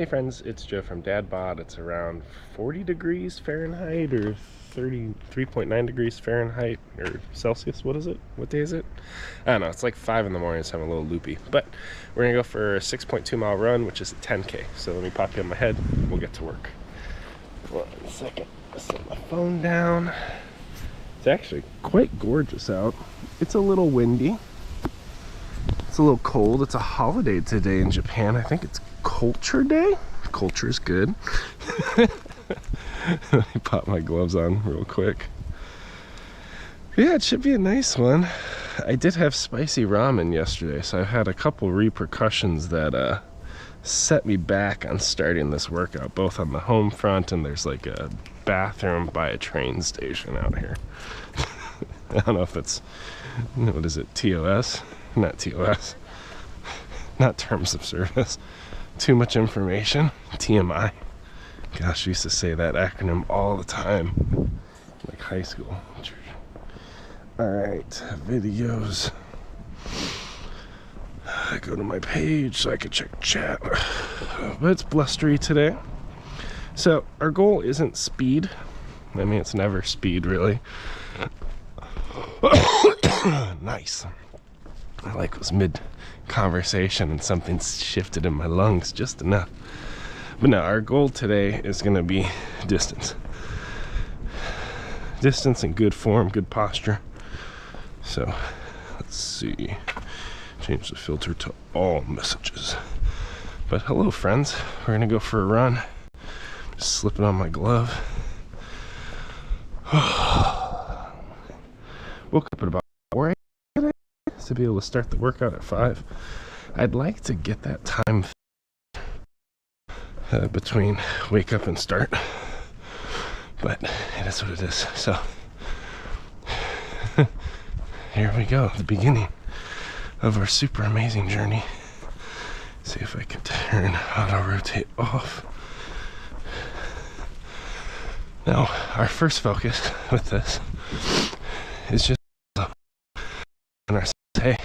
Hey friends, it's Joe from DadBod. It's around 40 degrees Fahrenheit or 33.9 degrees Fahrenheit or Celsius. What is it? What day is it? I don't know. It's like 5 in the morning, so I'm a little loopy. But we're going to go for a 6.2 mile run, which is a 10K. So let me pop you on my head. We'll get to work. 1 second. Set my phone down. It's actually quite gorgeous out. It's a little windy. It's a little cold. It's a holiday today in Japan. I think it's Culture Day. Culture is good. Let me pop my gloves on real quick. Yeah, it should be a nice one. I did have spicy ramen yesterday, so I've had a couple repercussions that set me back on starting this workout, both on the home front, and there's like a bathroom by a train station out here. I don't know if it's, what is it, TOS? Not TOS. Not terms of service. Too much information. TMI. Gosh, I used to say that acronym all the time. Like high school. Alright, videos. I go to my page so I can check chat. But it's blustery today. So, our goal isn't speed. I mean, it's never speed, really. Nice. I like was mid-conversation and something shifted in my lungs just enough. But no, our goal today is going to be distance. Distance in good form, good posture. So, let's see. Change the filter to all messages. But hello, friends. We're going to go for a run. Just slipping on my glove. Woke up at about 4 a.m. today to be able to start the workout at 5. I'd like to get that time between wake up and start, but it is what it is. So here we go, the beginning of our super amazing journey. See if I can turn auto rotate off. Now, our first focus with this is just on ourselves. Hey,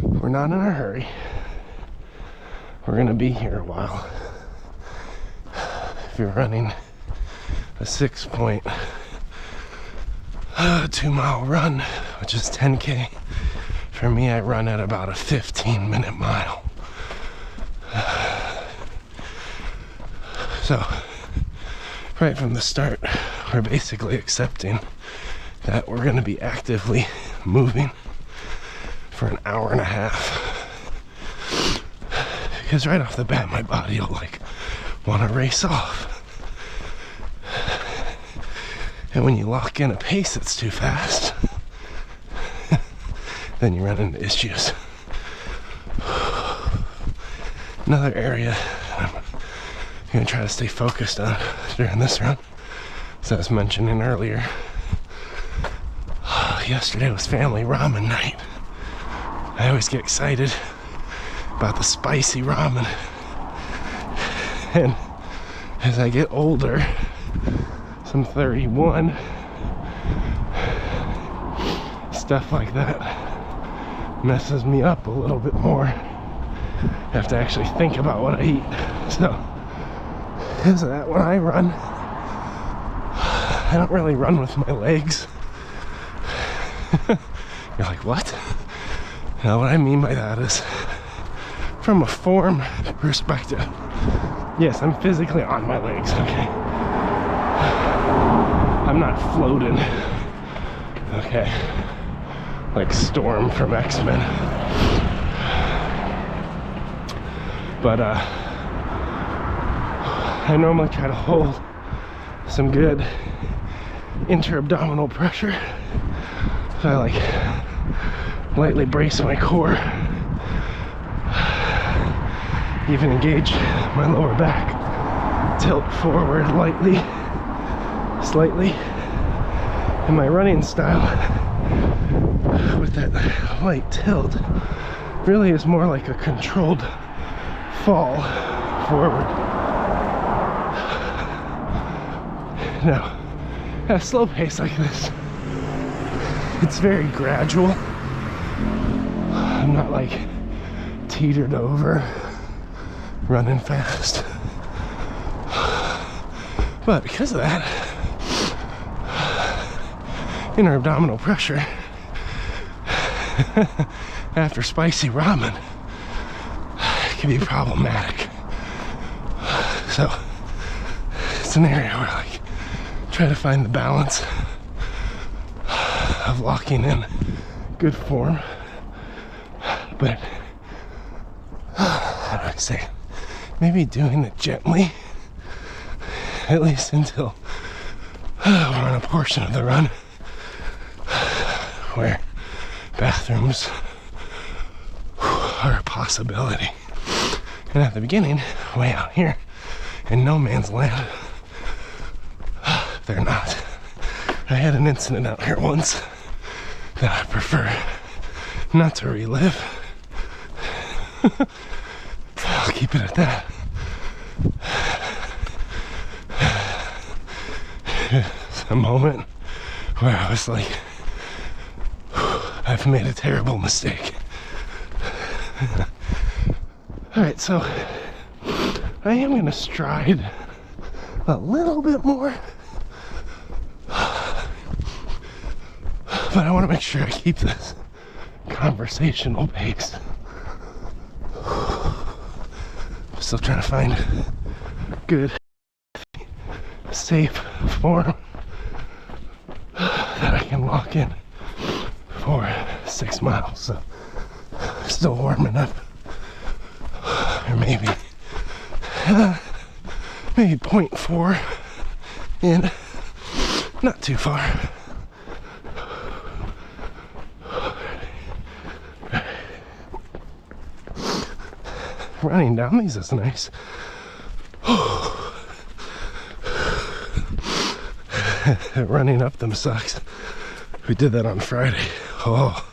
we're not in a hurry. We're gonna be here a while. If you're running a 6.2 mile run, which is 10K, for me, I run at about a 15-minute mile. So, right from the start, we're basically accepting that we're going to be actively moving for an hour and a half. Because right off the bat, my body will like want to race off. And when you lock in a pace that's too fast, then you run into issues. Another area I'm going to try to stay focused on during this run, as I was mentioning earlier, yesterday was family ramen night. I always get excited about the spicy ramen. And as I get older, so I'm 31, stuff like that messes me up a little bit more. I have to actually think about what I eat. So, because of that, when I run, I don't really run with my legs. You're like, what? Now, what I mean by that is, from a form perspective, yes, I'm physically on my legs, okay? I'm not floating, okay? Like Storm from X-Men. But, I normally try to hold some good inter-abdominal pressure. So I like lightly brace my core, even engage my lower back, tilt forward lightly, slightly. And my running style with that light tilt really is more like a controlled fall forward. Now, at a slow pace like this, it's very gradual. I'm not like teetered over running fast. But because of that, inner abdominal pressure after spicy ramen can be problematic. So it's an area where I try to find the balance of locking in good form, but how do I say it? Maybe doing it gently, at least until we're on a portion of the run where bathrooms are a possibility. And at the beginning, way out here in no man's land, they're not. I had an incident out here once that I prefer not to relive. I'll keep it at that. It's a moment where I was like, I've made a terrible mistake. Alright, so I am going to stride a little bit more, but I want to make sure I keep this conversational pace. Still trying to find good, safe form that I can lock in for 6 miles. So still warming up, or maybe 0.4 in, not too far. Running down these is nice. Running up them sucks. We did that on Friday. Oh,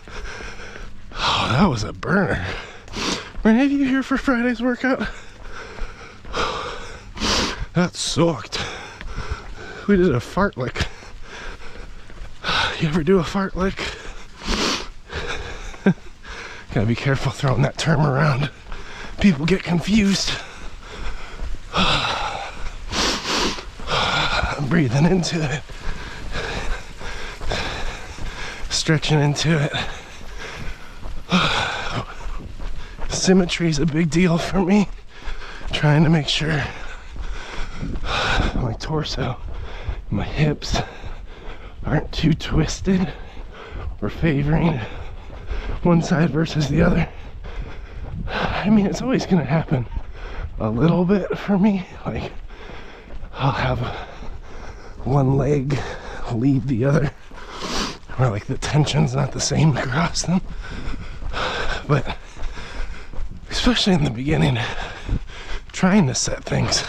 that was a burner. Were any of you here for Friday's workout? That sucked. We did a fartlek. You ever do a fartlek? Gotta be careful throwing that term around. People get confused. I'm breathing into it. Stretching into it. Symmetry is a big deal for me. Trying to make sure my torso, my hips aren't too twisted or favoring one side versus the other. I mean, it's always gonna happen a little bit for me. Like, I'll have one leg lead the other, or like the tension's not the same across them. But especially in the beginning, trying to set things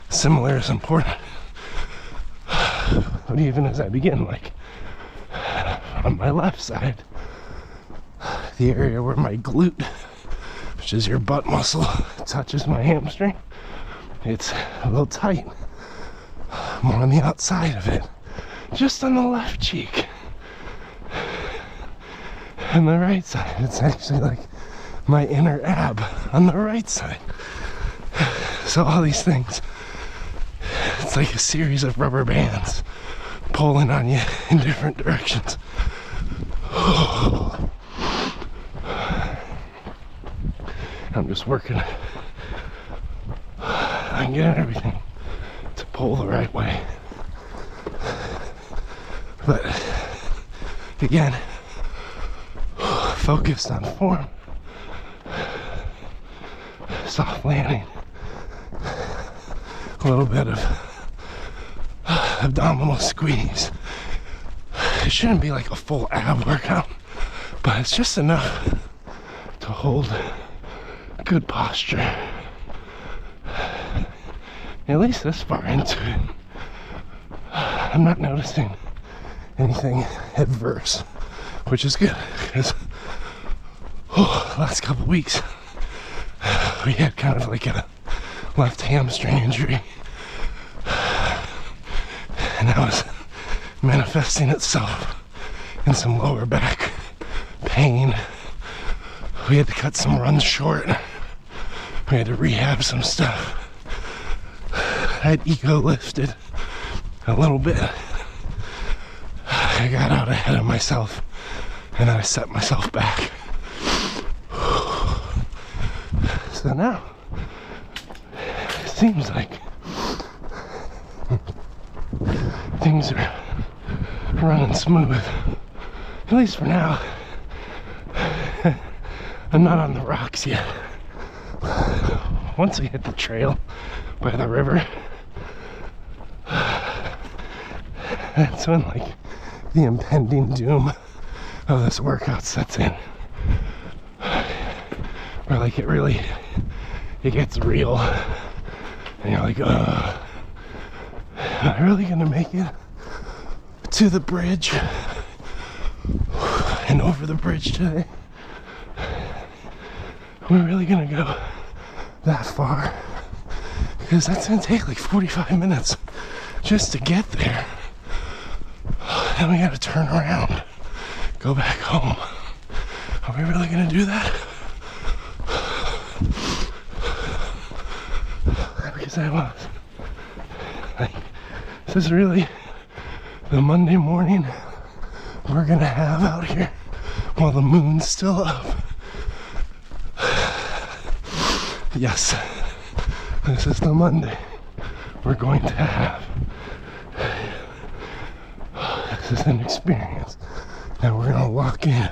similar is important. But even as I begin, like on my left side, the area where my glute, which is your butt muscle, touches my hamstring, it's a little tight. More on the outside of it, just on the left cheek. And the right side, it's actually like my inner ab on the right side. So all these things, it's like a series of rubber bands pulling on you in different directions. I'm just working on getting everything to pull the right way. But again, focused on form, soft landing, a little bit of abdominal squeeze. It shouldn't be like a full ab workout, but it's just enough to hold good posture, at least this far into it. I'm not noticing anything adverse, which is good, because last couple weeks we had kind of like a left hamstring injury, and that was manifesting itself in some lower back pain. We had to cut some runs short We had to rehab some stuff. I'd ego lifted a little bit. I got out ahead of myself and then I set myself back. So now it seems like things are running smooth, at least for now. I'm not on the rocks yet. Once we hit the trail by the river, that's when like the impending doom of this workout sets in. Where like it gets real and you're like, am I really gonna make it to the bridge and over the bridge today? We're really gonna go that far? Because that's gonna take like 45 minutes just to get there. Then we gotta turn around, go back home. Are we really gonna do that? Because I was like, this is really the Monday morning we're gonna have out here while the moon's still up. Yes, this is the Monday we're going to have. This is an experience that we're gonna walk in.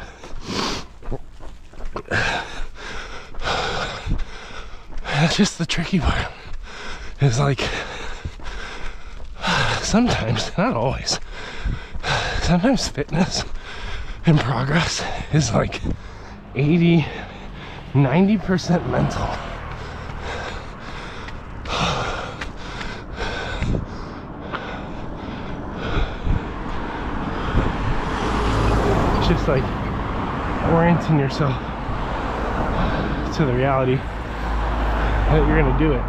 That's just the tricky part. Is like, sometimes, not always, sometimes fitness and progress is like 80, 90% mental. It's just like orienting yourself to the reality that you're gonna do it.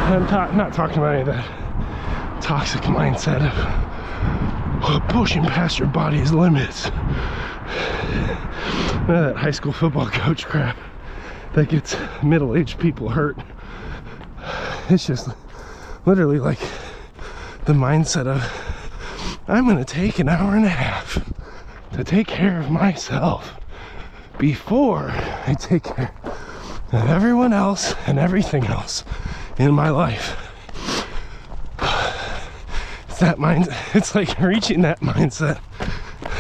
I'm not talking about any of that toxic mindset of pushing past your body's limits. None of that high school football coach crap that gets middle-aged people hurt. It's just literally like the mindset of, I'm gonna take an hour and a half to take care of myself before I take care of everyone else and everything else in my life. It's that mind. It's like reaching that mindset.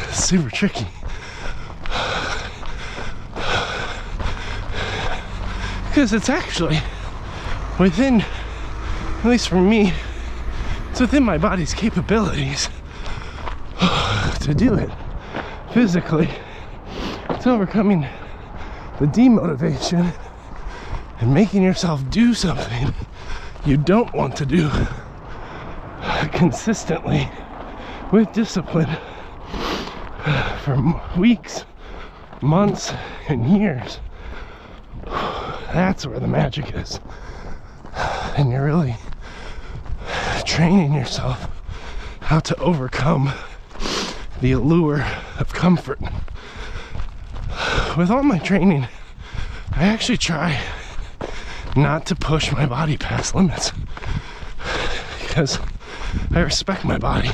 It's super tricky. Because it's actually within, at least for me, it's within my body's capabilities to do it physically. It's overcoming the demotivation and making yourself do something you don't want to do consistently with discipline for weeks, months, and years. That's where the magic is. And you're really training yourself how to overcome the allure of comfort. With all my training, I actually try not to push my body past limits because I respect my body.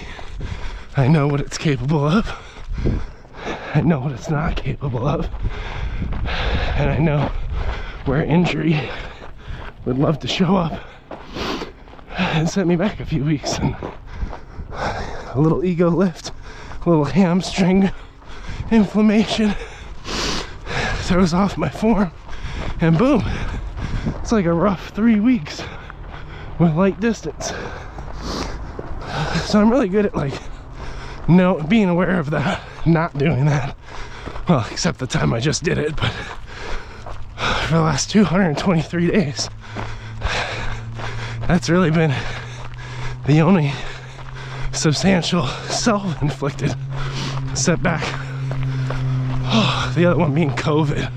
I know what it's capable of. I know what it's not capable of. And I know where injury would love to show up and set me back a few weeks. And a little ego lift, a little hamstring inflammation throws off my form, and boom, it's like a rough 3 weeks with light distance. So I'm really good at like being aware of that, not doing that. Well, except the time I just did it, but for the last 223 days, that's really been the only substantial self-inflicted setback. Oh, the other one being COVID.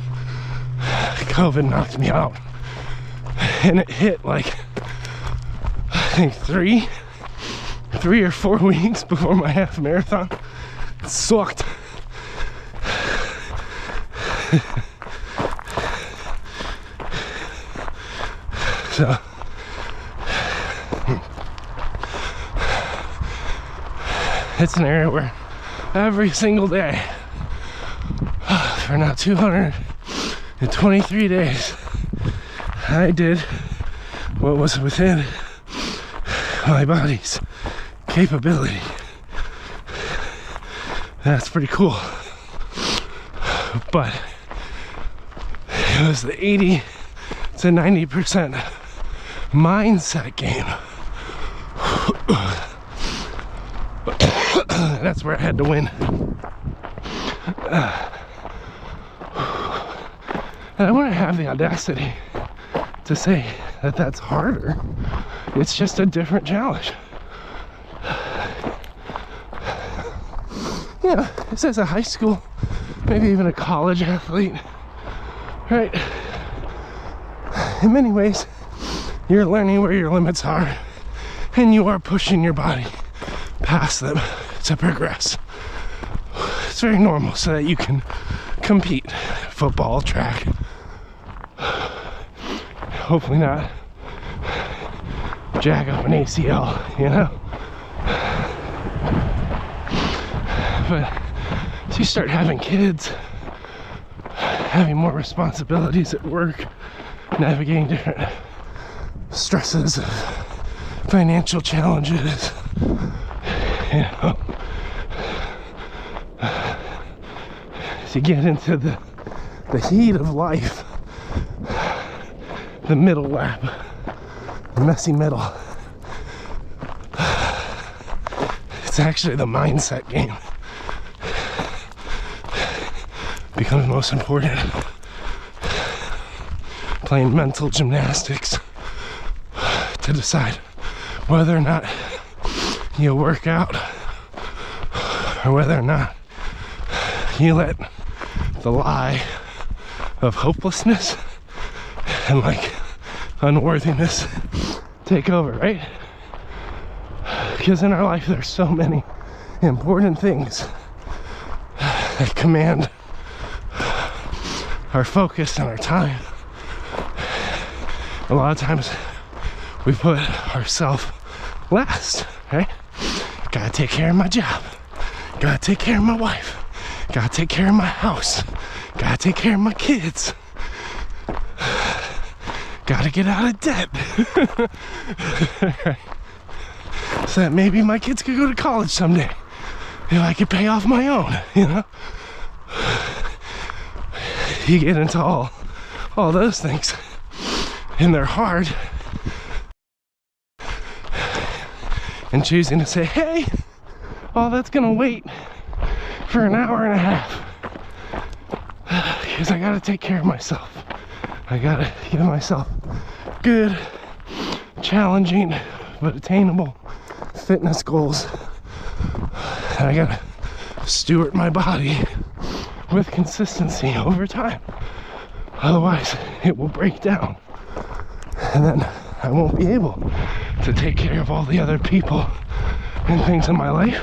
COVID knocked me out, and it hit like I think three or 4 weeks before my half marathon. It sucked. So it's an area where every single day for now 223 days I did what was within my body's capability. That's pretty cool. But it was the 80 to 90% mindset game. That's where I had to win. And I wouldn't have the audacity to say that that's harder. It's just a different challenge. Yeah, this is a high school, maybe even a college athlete, right? In many ways, you're learning where your limits are, and you are pushing your body past them to progress. It's very normal so that you can compete. Football, track. Hopefully not jack up an ACL, you know? But as you start having kids, having more responsibilities at work, navigating different stresses of financial challenges, you know, as you get into the heat of life, the middle lap, the messy middle, it's actually the mindset game becomes most important. Playing mental gymnastics to decide whether or not you work out or whether or not you let the lie of hopelessness and like unworthiness take over, right? Because in our life there's so many important things that command our focus and our time. A lot of times we put ourselves last, right? Gotta take care of my job, gotta take care of my wife, gotta take care of my house, gotta take care of my kids, gotta get out of debt so that maybe my kids could go to college someday if I could pay off my own, you know? You get into all those things and they're hard, and choosing to say, hey, oh, that's gonna wait for an hour and a half because I gotta take care of myself. I gotta give myself good, challenging, but attainable fitness goals. And I gotta steward my body with consistency over time. Otherwise, it will break down. And then I won't be able to take care of all the other people and things in my life.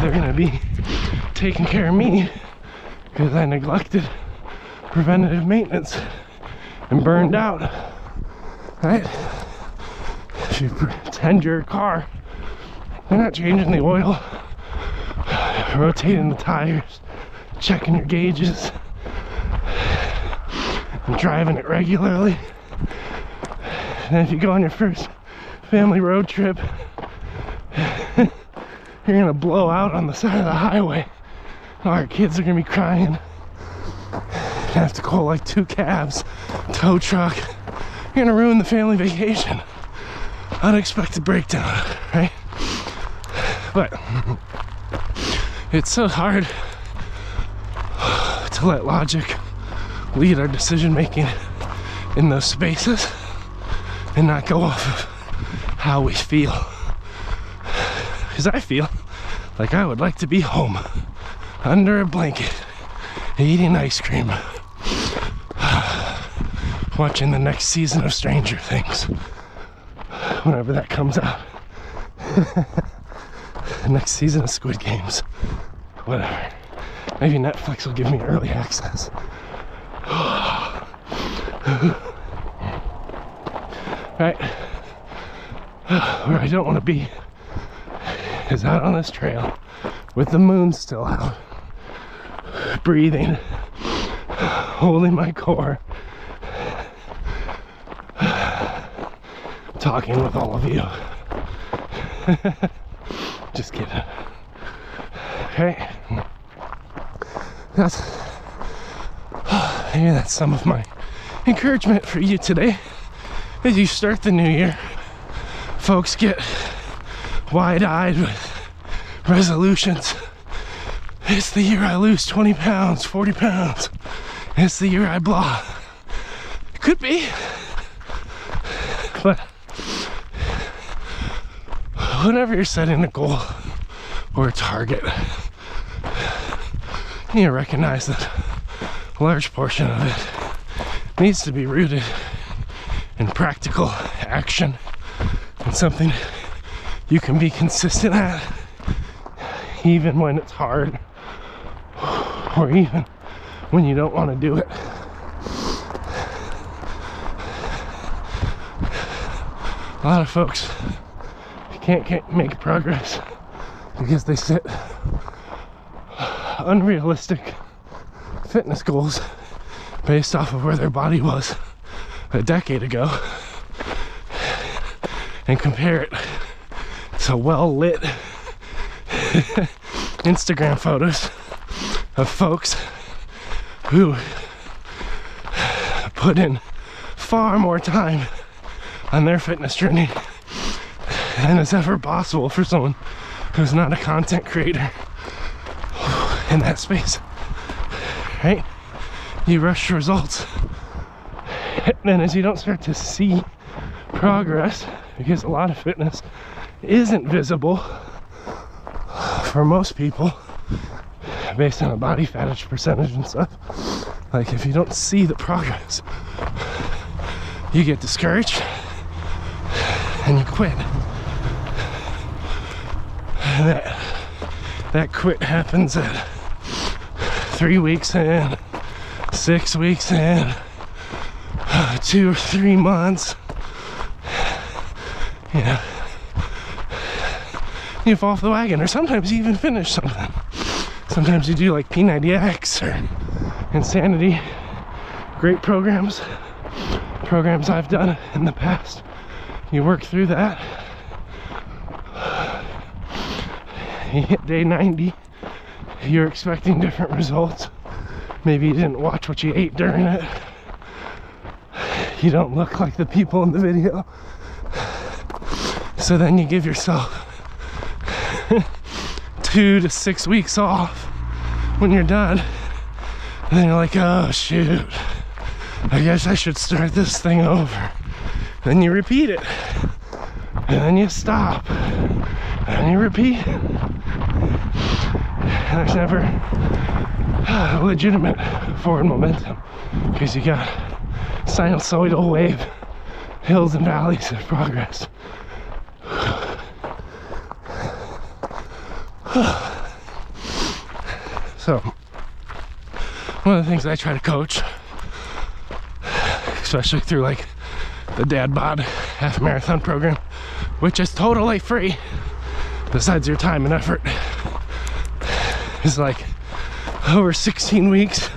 They're gonna be taking care of me because I neglected preventative maintenance and burned out, right? If you tend your car, you're not changing the oil, rotating the tires, checking your gauges, and driving it regularly. And if you go on your first family road trip, you're gonna blow out on the side of the highway. All our kids are gonna be crying. You have to call like 2 cabs, tow truck. You're gonna ruin the family vacation. Unexpected breakdown, right? But it's so hard to let logic lead our decision making in those spaces and not go off of how we feel. Because I feel like I would like to be home under a blanket eating ice cream, watching the next season of Stranger Things whenever that comes out. Next season of Squid Games, whatever. Maybe Netflix will give me early access. right? Where I don't want to be is out on this trail with the moon still out, breathing, holding my core, talking with all of you. Just kidding. Okay, maybe that's some of my encouragement for you today as you start the new year. Folks get wide-eyed with resolutions. It's the year I lose 20 pounds, 40 pounds. It's the year I blah. It could be, but whenever you're setting a goal or a target, you recognize that a large portion of it needs to be rooted in practical action and something you can be consistent at, even when it's hard, or even when you don't want to do it. A lot of folks can't make progress because they set unrealistic fitness goals based off of where their body was a decade ago and compare it to well-lit Instagram photos of folks who put in far more time on their fitness journey than is ever possible for someone who's not a content creator in that space, right? You rush results, and as you don't start to see progress, because a lot of fitness isn't visible for most people based on a body fat percentage and stuff. Like, if you don't see the progress, you get discouraged and you quit. And that quit happens at 3 weeks in, 6 weeks in, 2 or 3 months. You know, you fall off the wagon, or sometimes you even finish something. Sometimes you do like P90X or Insanity. Great programs I've done in the past. You work through that. You hit day 90, you're expecting different results. Maybe you didn't watch what you ate during it. You don't look like the people in the video. So then you give yourself 2 to 6 weeks off when you're done. And then you're like, oh shoot, I guess I should start this thing over. Then you repeat it. And then you stop. And you repeat. And there's never legitimate forward momentum because you got sinusoidal wave hills and valleys of progress. So, one of the things I try to coach, especially through like the DadBod half marathon program, which is totally free besides your time and effort, is like over 16 weeks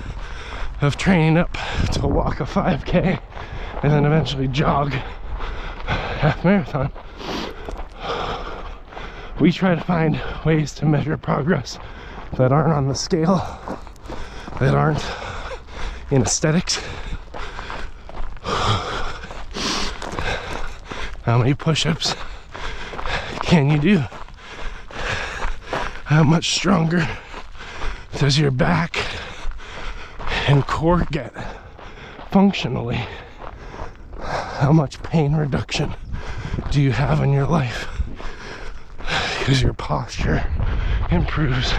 of training up to walk a 5K and then eventually jog half marathon. We try to find ways to measure progress that aren't on the scale, that aren't in aesthetics. How many push-ups can you do? How much stronger does your back and core get functionally? How much pain reduction do you have in your life? Because your posture improves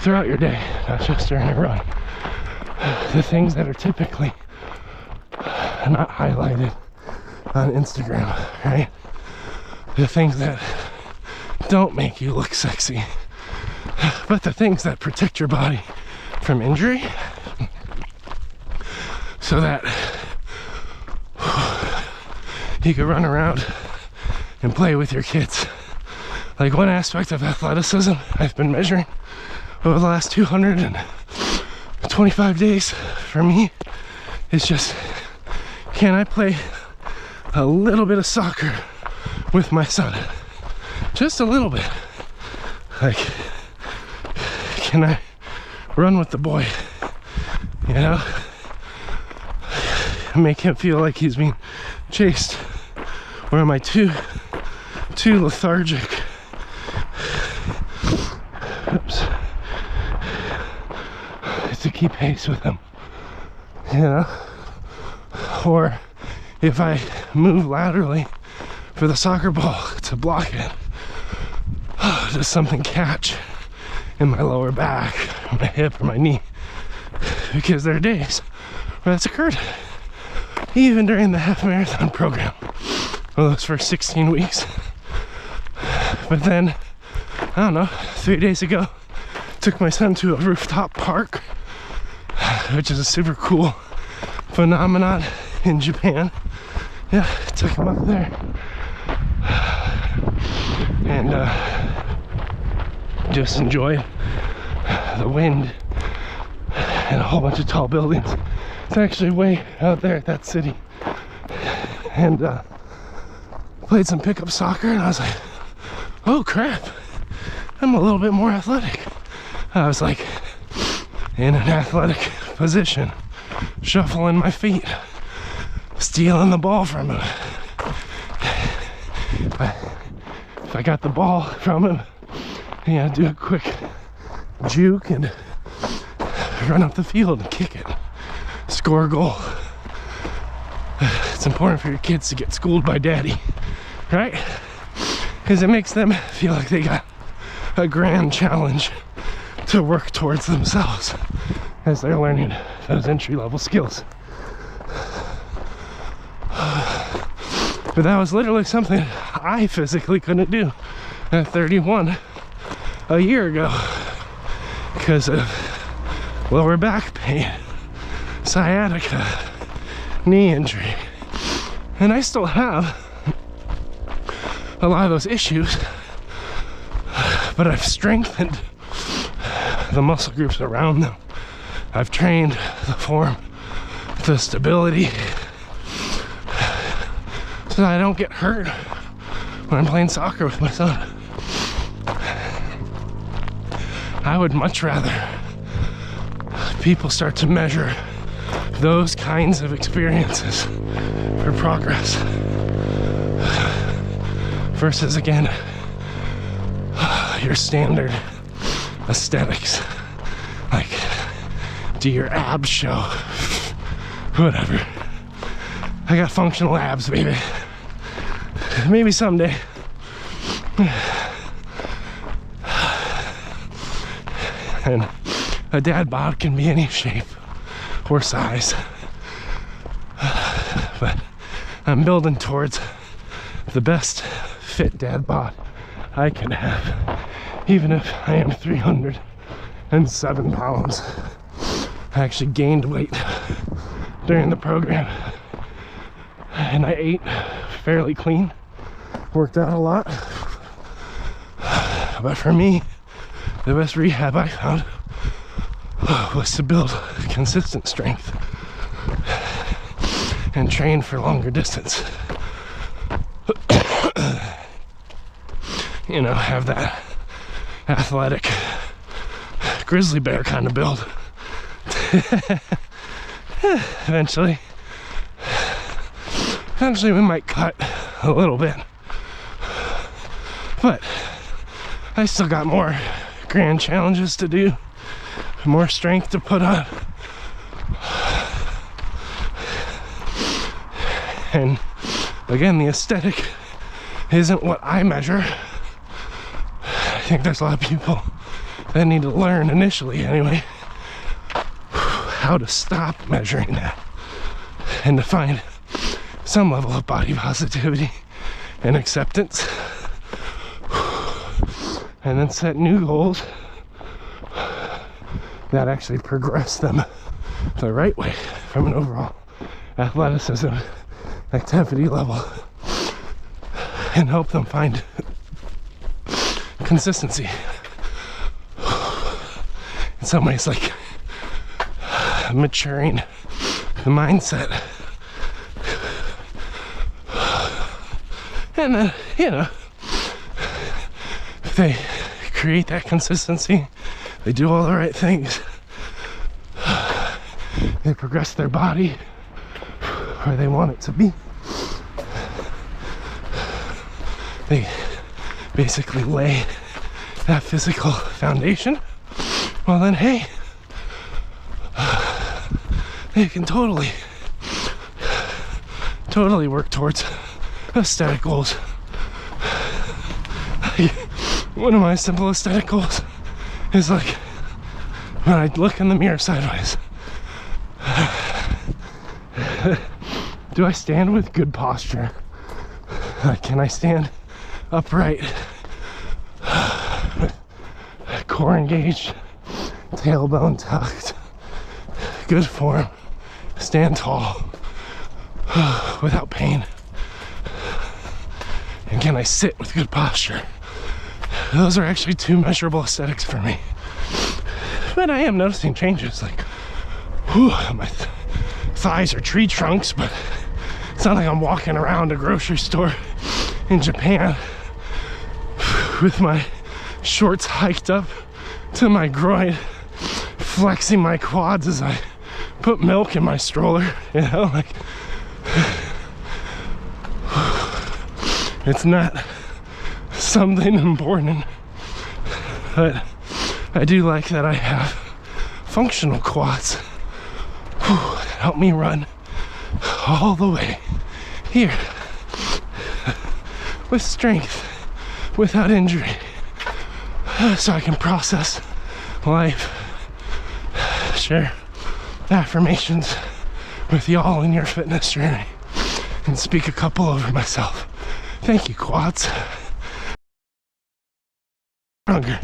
throughout your day, not just during a run. The things that are typically not highlighted on Instagram, right? The things that don't make you look sexy, but the things that protect your body from injury, so that you could run around and play with your kids. Like, one aspect of athleticism I've been measuring over the last 225 days for me is just, can I play a little bit of soccer with my son? Just a little bit. Like, can I run with the boy? You know? Make him feel like he's being chased. Or am I too lethargic? Oops. To keep pace with him. You know? Or if I move laterally for the soccer ball to block it, does something catch in my lower back, or my hip, or my knee? Because there are days where that's occurred. Even during the half marathon program, well, those first 16 weeks. But then, I don't know, 3 days ago, took my son to a rooftop park, which is a super cool phenomenon in Japan. Yeah, took him up there. And just enjoyed the wind and a whole bunch of tall buildings. It's actually way out there at that city. And played some pickup soccer, and I was like, oh crap, I'm a little bit more athletic. I was like in an athletic position, shuffling my feet, stealing the ball from him. If I got the ball from him, yeah, do a quick juke and run up the field and kick it, score a goal. It's important for your kids to get schooled by daddy, right? Because it makes them feel like they got a grand challenge to work towards themselves as they're learning those entry-level skills. But that was literally something I physically couldn't do at 31 a year ago because of lower back pain, sciatica, knee injury. And I still have a lot of those issues, but I've strengthened the muscle groups around them. I've trained the form, the stability, so that I don't get hurt when I'm playing soccer with my son. I would much rather people start to measure those kinds of experiences for progress versus, again, your standard aesthetics. Like, do your abs show? Whatever. I got functional abs, baby. Maybe someday. And a DadBod can be any shape or size. But I'm building towards the best fit DadBod I can have, even if I am 307 pounds. I actually gained weight during the program, and I ate fairly clean, worked out a lot. But for me, the best rehab I found was to build consistent strength and train for longer distance. You know, have that athletic grizzly bear kind of build. Eventually we might cut a little bit, but I still got more grand challenges to do, more strength to put on. And again, the aesthetic isn't what I measure. I think there's a lot of people that need to learn, initially anyway, how to stop measuring that and to find some level of body positivity and acceptance, and then set new goals that actually progress them the right way from an overall athleticism, activity level and help them find consistency. In some ways, like maturing the mindset. And then, you know, if they create that consistency, they do all the right things, they progress their body where they want it to be, they basically lay that physical foundation, well then, hey, they can totally work towards aesthetic goals. One of my simple aesthetic goals is like when I look in the mirror sideways, do I stand with good posture? Like, can I stand upright, core engaged, tailbone tucked, good form, stand tall without pain? And can I sit with good posture? Those are actually two measurable aesthetics for me. But I am noticing changes, like, whew, my thighs are tree trunks, but it's not like I'm walking around a grocery store in Japan with my shorts hiked up to my groin, flexing my quads as I put milk in my stroller, you know, like, it's not something important, but I do like that I have functional quads that help me run all the way here with strength, without injury, so I can process life, share affirmations with y'all in your fitness journey, and speak a couple over myself. Thank you, quads. Stronger.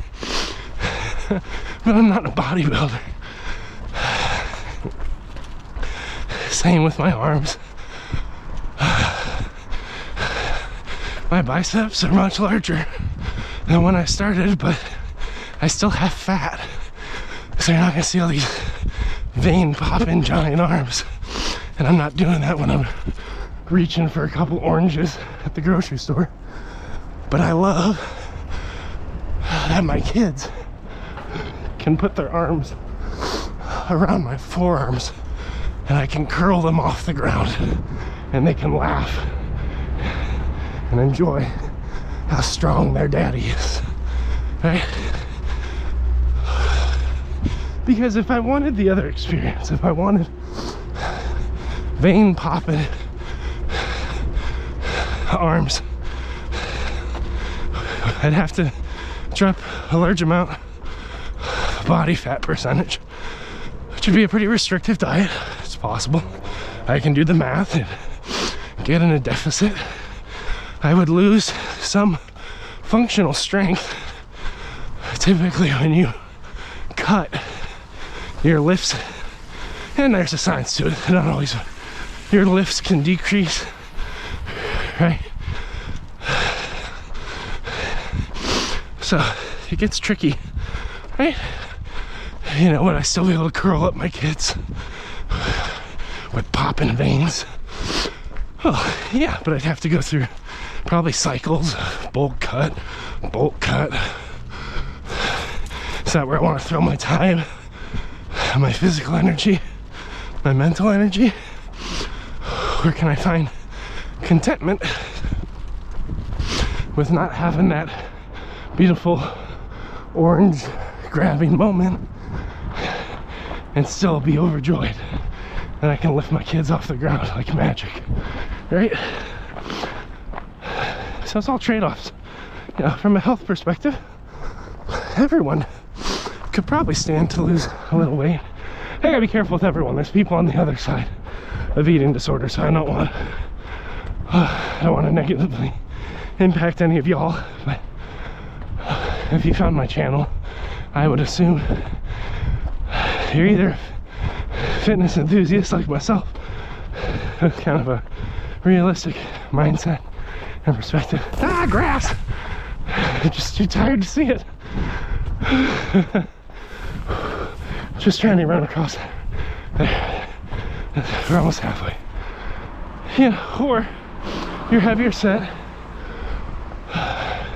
But I'm not a bodybuilder. Same with my arms. My biceps are much larger than when I started, but I still have fat. So you're not gonna see all these vein popping giant arms. And I'm not doing that when I'm reaching for a couple oranges at the grocery store. But I love that my kids can put their arms around my forearms and I can curl them off the ground and they can laugh and enjoy how strong their daddy is, right? Because if I wanted the other experience, if I wanted vein popping arms, I'd have to drop a large amount of body fat percentage, which would be a pretty restrictive diet. It's possible. I can do the math and get in a deficit. I would lose some functional strength. Typically when you cut your lifts, and there's a science to it, not always, your lifts can decrease, right? So it gets tricky, right? You know, would I still be able to curl up my kids with popping veins? Well, yeah, but I'd have to go through probably cycles, bolt cut. Is that where I want to throw my time, my physical energy, my mental energy? Where can I find contentment with not having that beautiful orange grabbing moment and still be overjoyed that I can lift my kids off the ground like magic, right? So it's all trade-offs. You know, from a health perspective, everyone could probably stand to lose a little weight. I gotta be careful with everyone. There's people on the other side of eating disorder, so I don't want to negatively impact any of y'all. But if you found my channel, I would assume you're either fitness enthusiasts like myself with kind of a realistic mindset and perspective. Ah, grass! I'm just too tired to see it. Just trying to run across there. We're almost halfway. Yeah, or you're heavier set.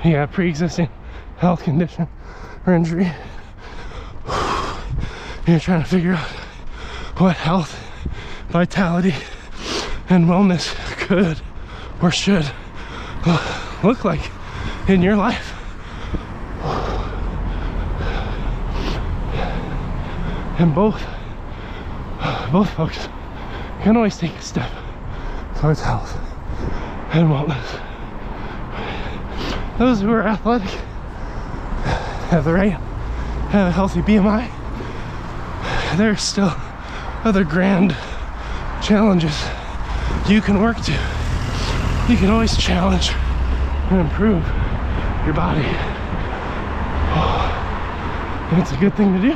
You have pre-existing health condition or injury. You're trying to figure out what health, vitality, and wellness could or should look like in your life. And both folks can always take a step towards health and wellness. Those who are athletic have the right, have a healthy BMI. There's still other grand challenges you can work to. You can always challenge and improve your body. And it's a good thing to do.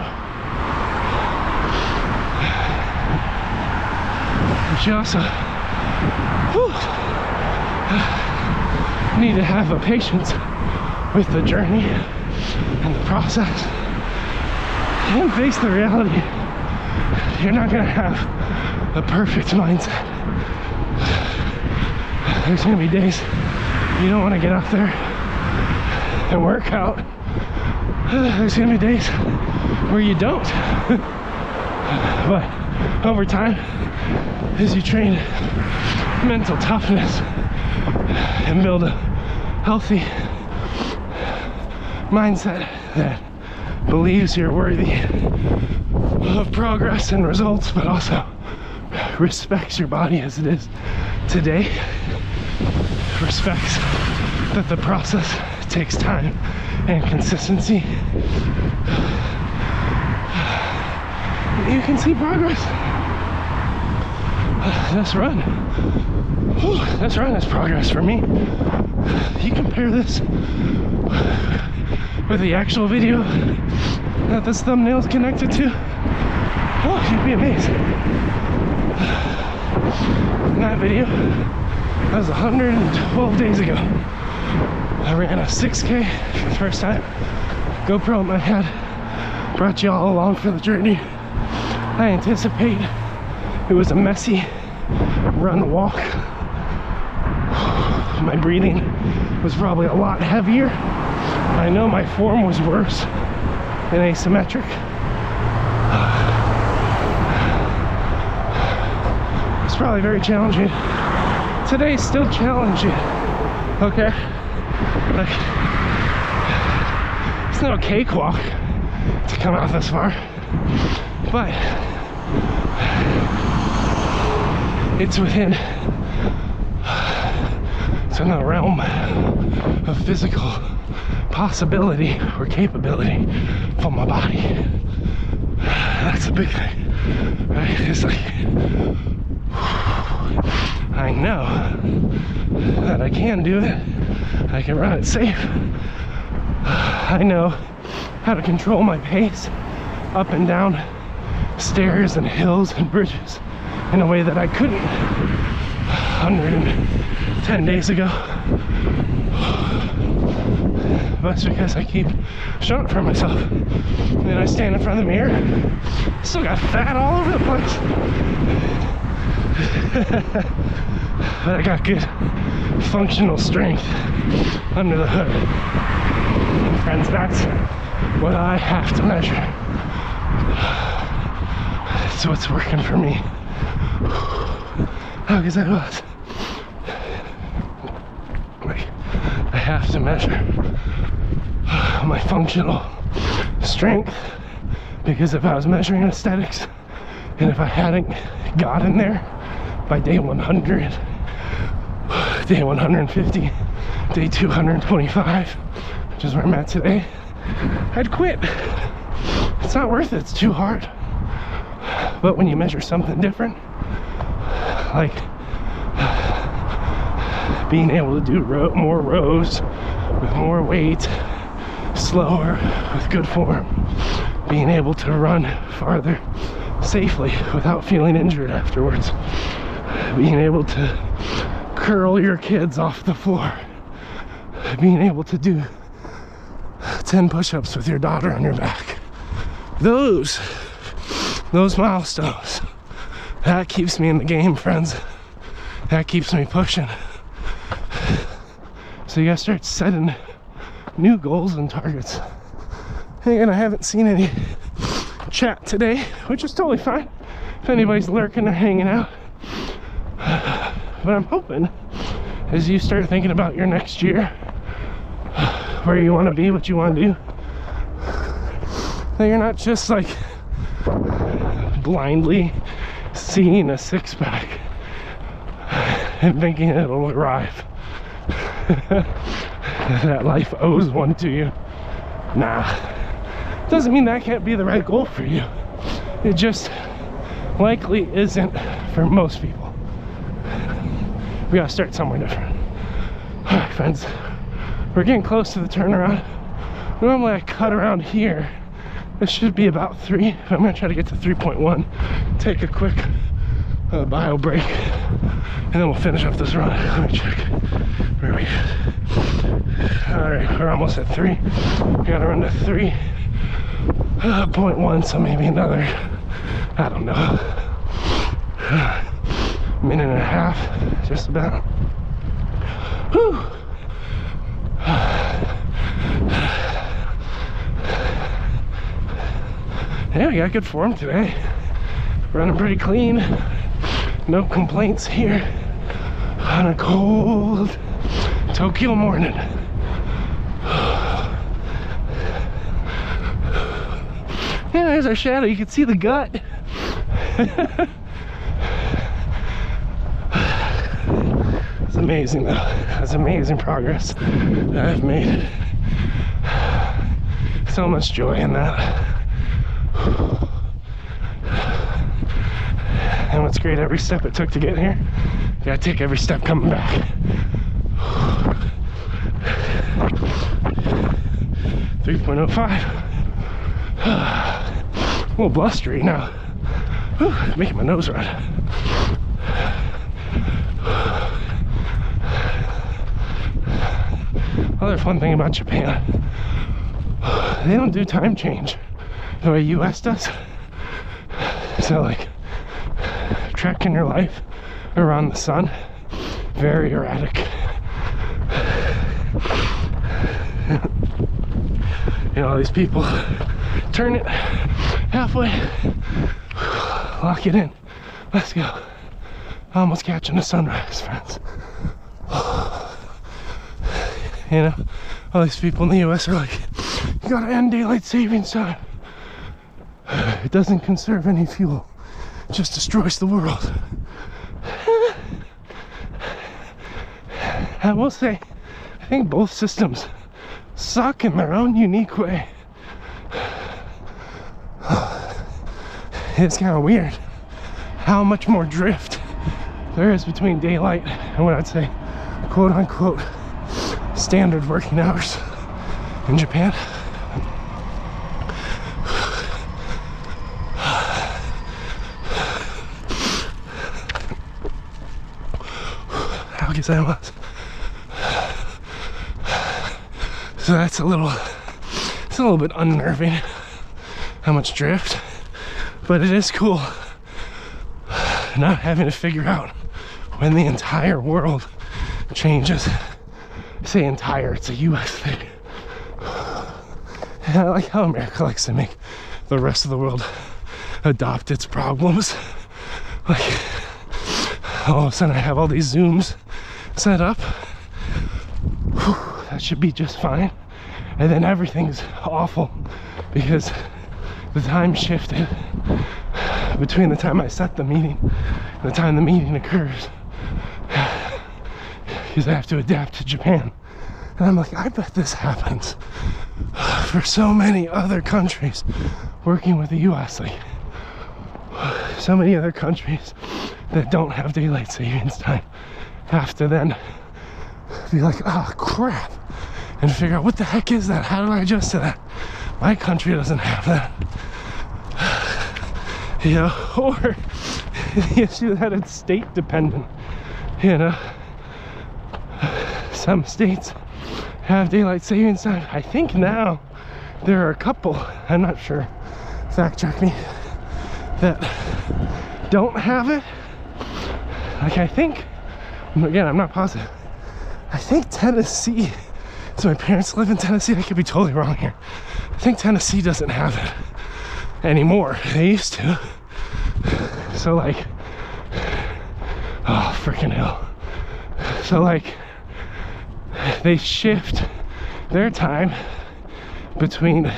But you also need to have a patience with the journey and the process, and face the reality. You're not gonna have a perfect mindset. There's gonna be days you don't want to get out there and work out. There's gonna be days where you don't. But over time, as you train mental toughness and build a healthy mindset that believes you're worthy of progress and results, but also respects your body as it is today, respects that the process takes time and consistency, you can see progress. This run is progress for me. You compare this with the actual video that this thumbnail is connected to, oh, you'd be amazed. In that video, that was 112 days ago. I ran a 6K for the first time. GoPro in my head, brought you all along for the journey. I anticipate it was a messy run walk. My breathing was probably a lot heavier. I know my form was worse and asymmetric. It's probably very challenging. Today's still challenging, okay? Like, it's no cakewalk to come out this far, but it's within the realm of physical possibility or capability for my body. That's a big thing, right? It's like, I know that I can do it. I can run it safe. I know how to control my pace up and down stairs and hills and bridges in a way that I couldn't 110 days ago. But it's because I keep showing it for myself. And then I stand in front of the mirror, still got fat all over the place. But I got good functional strength under the hood. And friends, that's what I have to measure. It's what's working for me. How because I was. I have to measure my functional strength, because if I was measuring aesthetics and if I hadn't gotten there by day 100, day 150, day 225, which is where I'm at today, I'd quit. It's not worth it, it's too hard. But when you measure something different, like being able to do more rows with more weight, slower, with good form, being able to run farther safely without feeling injured afterwards, being able to curl your kids off the floor. Being able to do 10 push-ups with your daughter on your back. Those milestones, that keeps me in the game, friends. That keeps me pushing. So you gotta start setting new goals and targets. And I haven't seen any chat today, which is totally fine if anybody's lurking or hanging out. But I'm hoping as you start thinking about your next year, where you want to be, what you want to do, that you're not just like blindly seeing a six-pack and thinking it'll arrive. That life owes one to you. Nah, doesn't mean that can't be the right goal for you. It just likely isn't for most people. We gotta start somewhere different. All right, friends, we're getting close to the turnaround. Normally I cut around here. This should be about 3. I'm gonna try to get to 3.1. Take a quick bio break, and then we'll finish up this run. Let me check. Where are we at? All right, we're almost at 3. We gotta run to 3.1, so maybe another, I don't know, minute and a half, just about. Whew. Yeah, we got good form today. Running pretty clean. No complaints here on a cold Tokyo morning. Yeah, there's our shadow. You can see the gut. It's amazing though. That's amazing progress that I've made. So much joy in that. And what's great, every step it took to get here, you gotta take every step coming back. 3.05. A little blustery now. Whew, making my nose run. Other fun thing about Japan, they don't do time change the way US does. So like tracking your life around the sun, very erratic. You know, all these people turn it halfway, lock it in, let's go. Almost catching the sunrise, friends. You know, all these people in the US are like, you gotta end daylight savings time. It doesn't conserve any fuel, it just destroys the world. I will say, I think both systems suck in their own unique way. It's kind of weird how much more drift there is between daylight and what I'd say, quote unquote, standard working hours in Japan. How guess I was. So that's it's a little bit unnerving how much drift, but it is cool not having to figure out when the entire world changes. Say entire, it's a US thing. And I like how America likes to make the rest of the world adopt its problems. Like, all of a sudden I have all these Zooms set up. Whew, that should be just fine. And then everything's awful because the time shifted between the time I set the meeting and the time the meeting occurs. Because I have to adapt to Japan. And I'm like, I bet this happens for so many other countries working with the US. Like, so many other countries that don't have daylight savings time have to then be like, oh crap, and figure out what the heck is that? How do I adjust to that? My country doesn't have that. You know, or the issue that it's state dependent, you know. Some states have daylight savings time. I think now there are a couple, I'm not sure, fact check me, that don't have it. Like I think, again, I'm not positive, I think Tennessee, so my parents live in Tennessee, I could be totally wrong here. I think Tennessee doesn't have it anymore. They used to. So like, oh, freaking hell. So like, they shift their time between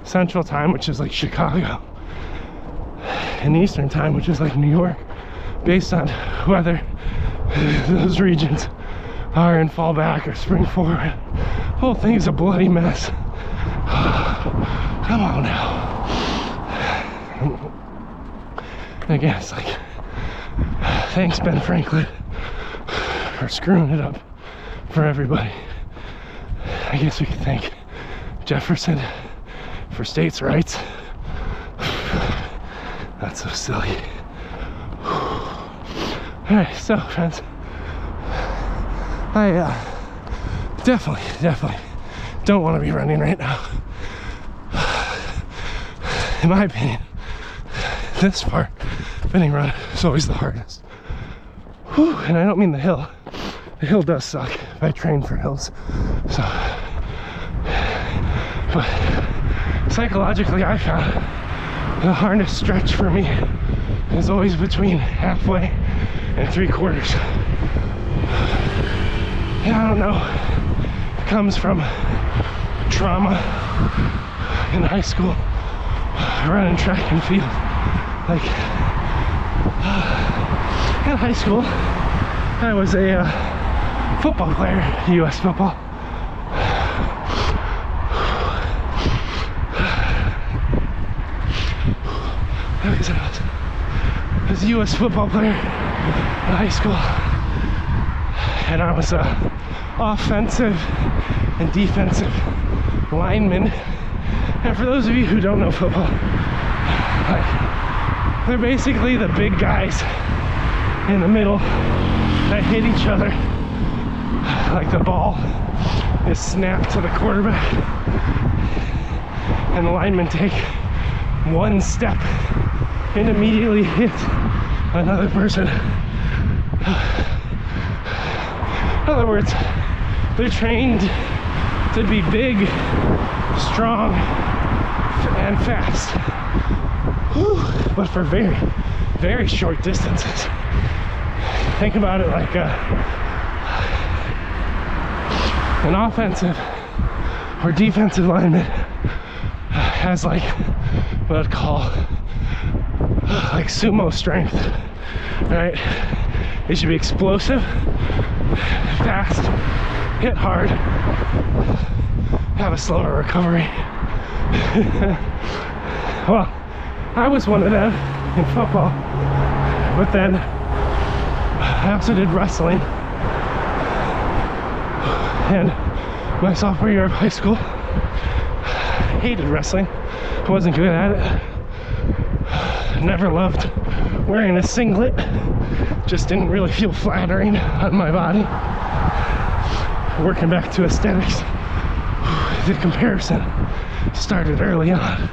Central Time, which is like Chicago, and Eastern Time, which is like New York, based on whether those regions are in fall back or spring forward. The whole thing is a bloody mess. Come on now. Again, it's like, thanks Ben Franklin for screwing it up for everybody. I guess we could thank Jefferson for states' rights. That's so silly. Alright, so friends, I definitely don't want to be running right now. In my opinion, this part of any run is always the hardest. Whew, and I don't mean the hill. The hill does suck. I train for hills, so. But psychologically, I found the hardest stretch for me is always between halfway and 3/4. And I don't know, it comes from trauma in high school, running track and field. Like, in high school, I was a football player, U.S. football. I was a U.S. football player in high school, and I was a offensive and defensive lineman. And for those of you who don't know football, like, they're basically the big guys in the middle that hit each other. Like the ball is snapped to the quarterback, and the linemen take one step and immediately hit another person. In other words, they're trained to be big, strong, and fast. Whew. But for very, very short distances. Think about it like an offensive or defensive lineman has like what I'd call like sumo strength, right? It should be explosive, fast, hit hard, have a slower recovery. Well, I was one of them in football, but then I also did wrestling. And my sophomore year of high school, I hated wrestling. I wasn't good at it. Never loved wearing a singlet. Just didn't really feel flattering on my body. Working back to aesthetics, the comparison started early on.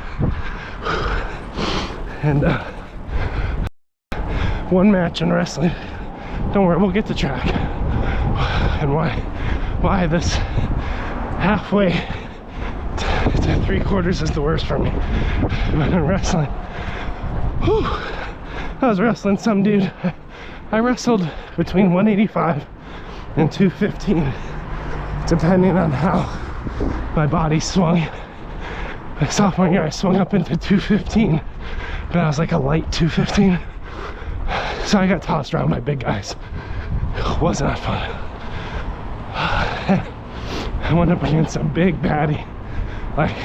And one match in wrestling, don't worry, we'll get to track. And why this halfway to 3/4 is the worst for me. But in wrestling, whew, I was wrestling some dude. I wrestled between 185 and 215, depending on how my body swung. My sophomore year, I swung up into 215, but I was like a light 215. So I got tossed around by big guys. It was not fun. I went up against a big baddie, like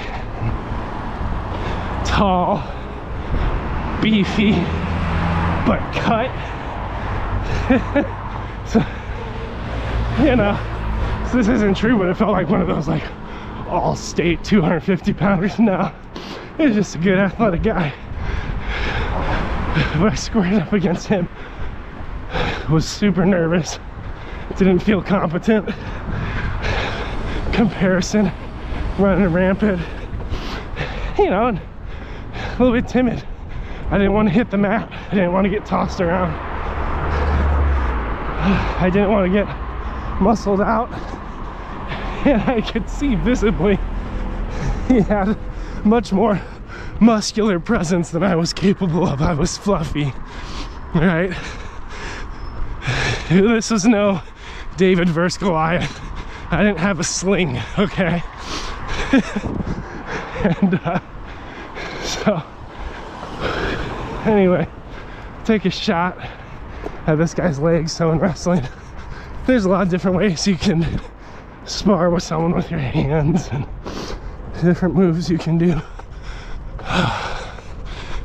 tall, beefy, but cut. So, you know, so this isn't true, but it felt like one of those like all-state 250 pounders. No, it was just a good athletic guy. But I squared up against him, was super nervous, didn't feel competent. Comparison running rampant, you know, and a little bit timid. I didn't want to hit the mat. I didn't want to get tossed around. I didn't want to get muscled out. And I could see visibly he had much more muscular presence than I was capable of. I was fluffy, right? This was no David versus Goliath. I didn't have a sling, okay? And so anyway, take a shot at this guy's legs. So in wrestling, there's a lot of different ways you can spar with someone with your hands and different moves you can do.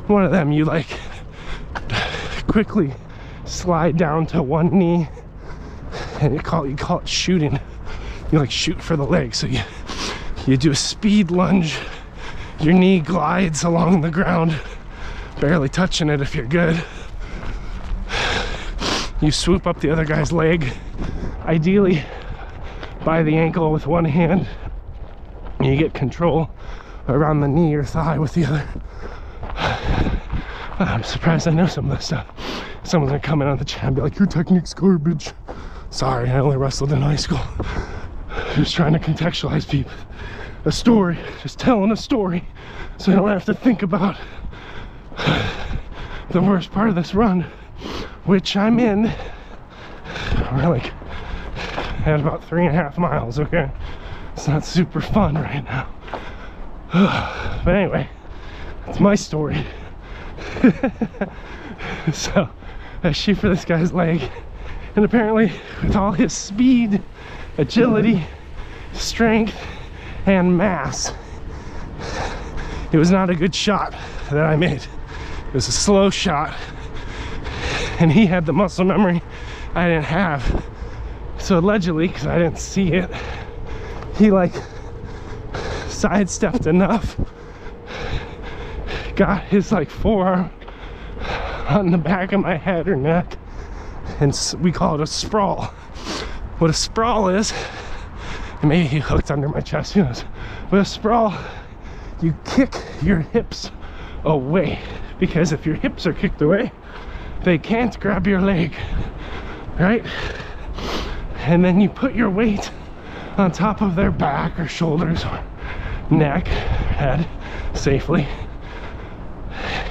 One of them, you like quickly slide down to one knee, and you call it shooting. You like shoot for the leg. So you do a speed lunge, your knee glides along the ground, barely touching it if you're good. You swoop up the other guy's leg, ideally by the ankle with one hand, and you get control around the knee or thigh with the other. I'm surprised I know some of this stuff. Someone's gonna come in on the chat and be like, your technique's garbage. Sorry, I only wrestled in high school. Just trying to contextualize people. A story, just telling a story, so I don't have to think about the worst part of this run, which I'm in. We're like at about 3.5 miles, okay? It's not super fun right now. But anyway, that's my story. So I shoot for this guy's leg, and apparently with all his speed, agility, strength, and mass, it was not a good shot that I made. It was a slow shot, and he had the muscle memory I didn't have. So allegedly, because I didn't see it, he like sidestepped enough, got his like forearm on the back of my head or neck, and we call it a sprawl. What a sprawl is, and maybe he hooked under my chest, who knows. But a sprawl, you kick your hips away, because if your hips are kicked away, they can't grab your leg, right? And then you put your weight on top of their back or shoulders or neck, head, safely,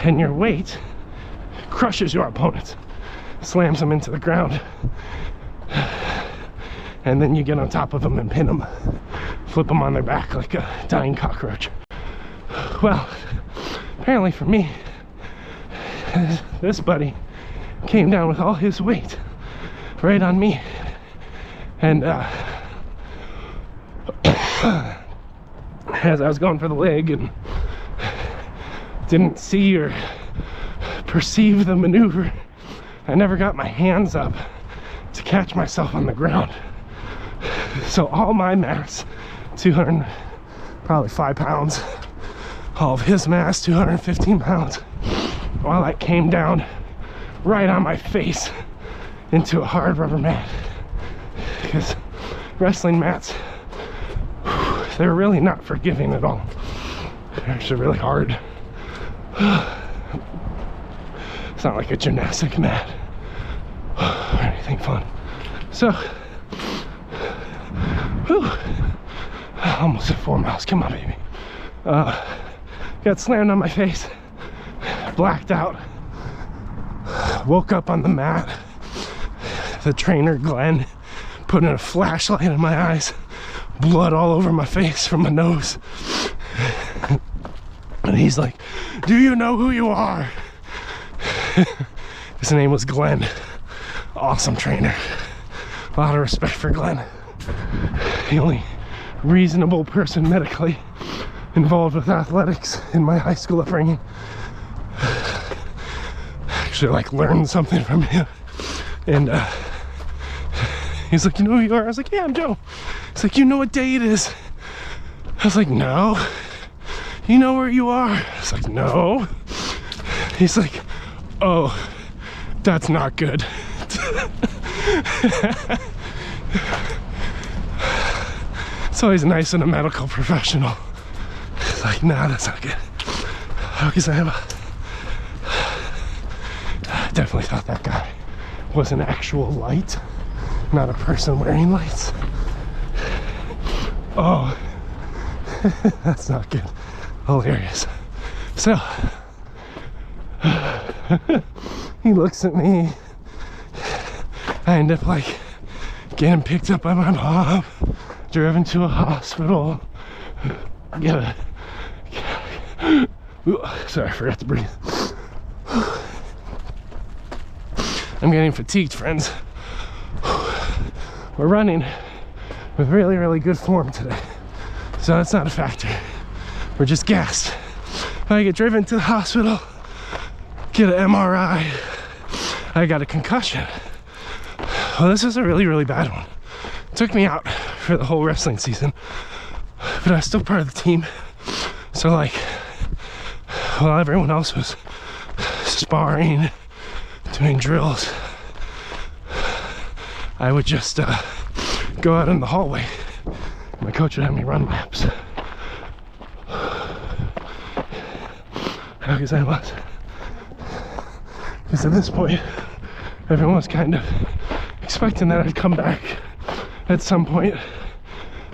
and your weight crushes your opponent, slams them into the ground, and then you get on top of them and pin them, flip them on their back like a dying cockroach. Well, apparently for me, this buddy came down with all his weight right on me, and as I was going for the leg and didn't see or perceive the maneuver, I never got my hands up to catch myself on the ground. So all my mass, probably 5 pounds, all of his mass, 215 pounds, while I came down right on my face into a hard rubber mat. Because wrestling mats, they're really not forgiving at all. They're actually really hard. It's not like a gymnastic mat or anything fun. So, whew, almost at 4 miles. Come on, baby. Got slammed on my face, blacked out, woke up on the mat. The trainer, Glenn, put in a flashlight in my eyes, blood all over my face from my nose. And he's like, do you know who you are? His name was Glenn. Awesome trainer. A lot of respect for Glenn. The only reasonable person medically involved with athletics in my high school upbringing. Actually, like, learned something from him. And he's like, you know who you are? I was like, yeah, I'm Joe. He's like, you know what day it is? I was like, no. You know where you are? I was like, no. He's like, oh, that's not good. It's always nice when a medical professional is like, nah, that's not good. Because I definitely thought that guy was an actual light, not a person wearing lights. Oh, that's not good. Hilarious. So, he looks at me. I end up like getting picked up by my mom, driven to a hospital. Sorry, I forgot to breathe. I'm getting fatigued, friends. We're running with really, really good form today, so that's not a factor. We're just gassed. I get driven to the hospital, get an MRI. I got a concussion. Well, this is a really, really bad one. It took me out for the whole wrestling season, but I was still part of the team. So like, while everyone else was sparring, doing drills, I would just go out in the hallway. My coach would have me run laps. Because at this point, everyone was kind of expecting that I'd come back at some point,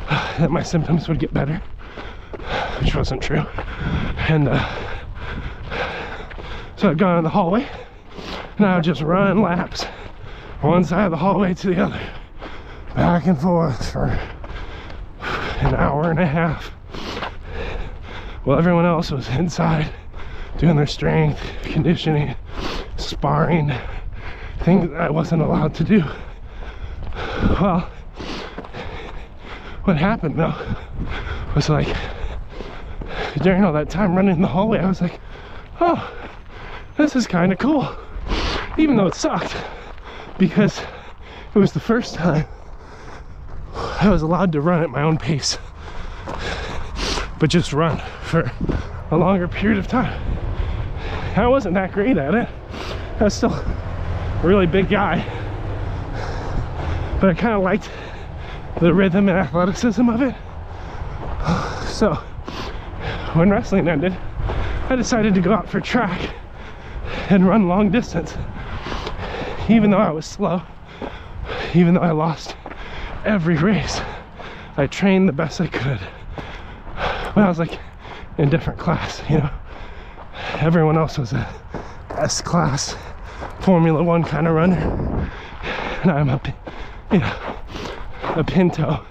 that my symptoms would get better, which wasn't true. And so I'd go out in the hallway, and I would just run laps, one side of the hallway to the other, back and forth for an hour and a half, while everyone else was inside doing their strength, conditioning, sparring, things that I wasn't allowed to do. Well, what happened though was like, during all that time running in the hallway, I was like, oh, this is kind of cool. Even though it sucked, because it was the first time I was allowed to run at my own pace, but just run for a longer period of time. I wasn't that great at it. I was still a really big guy, but I kind of liked the rhythm and athleticism of it. So when wrestling ended, I decided to go out for track and run long distance. Even though I was slow, even though I lost every race, I trained the best I could. But I was like in a different class, you know. Everyone else was a S-class Formula One kind of runner, and I'm a Pinto.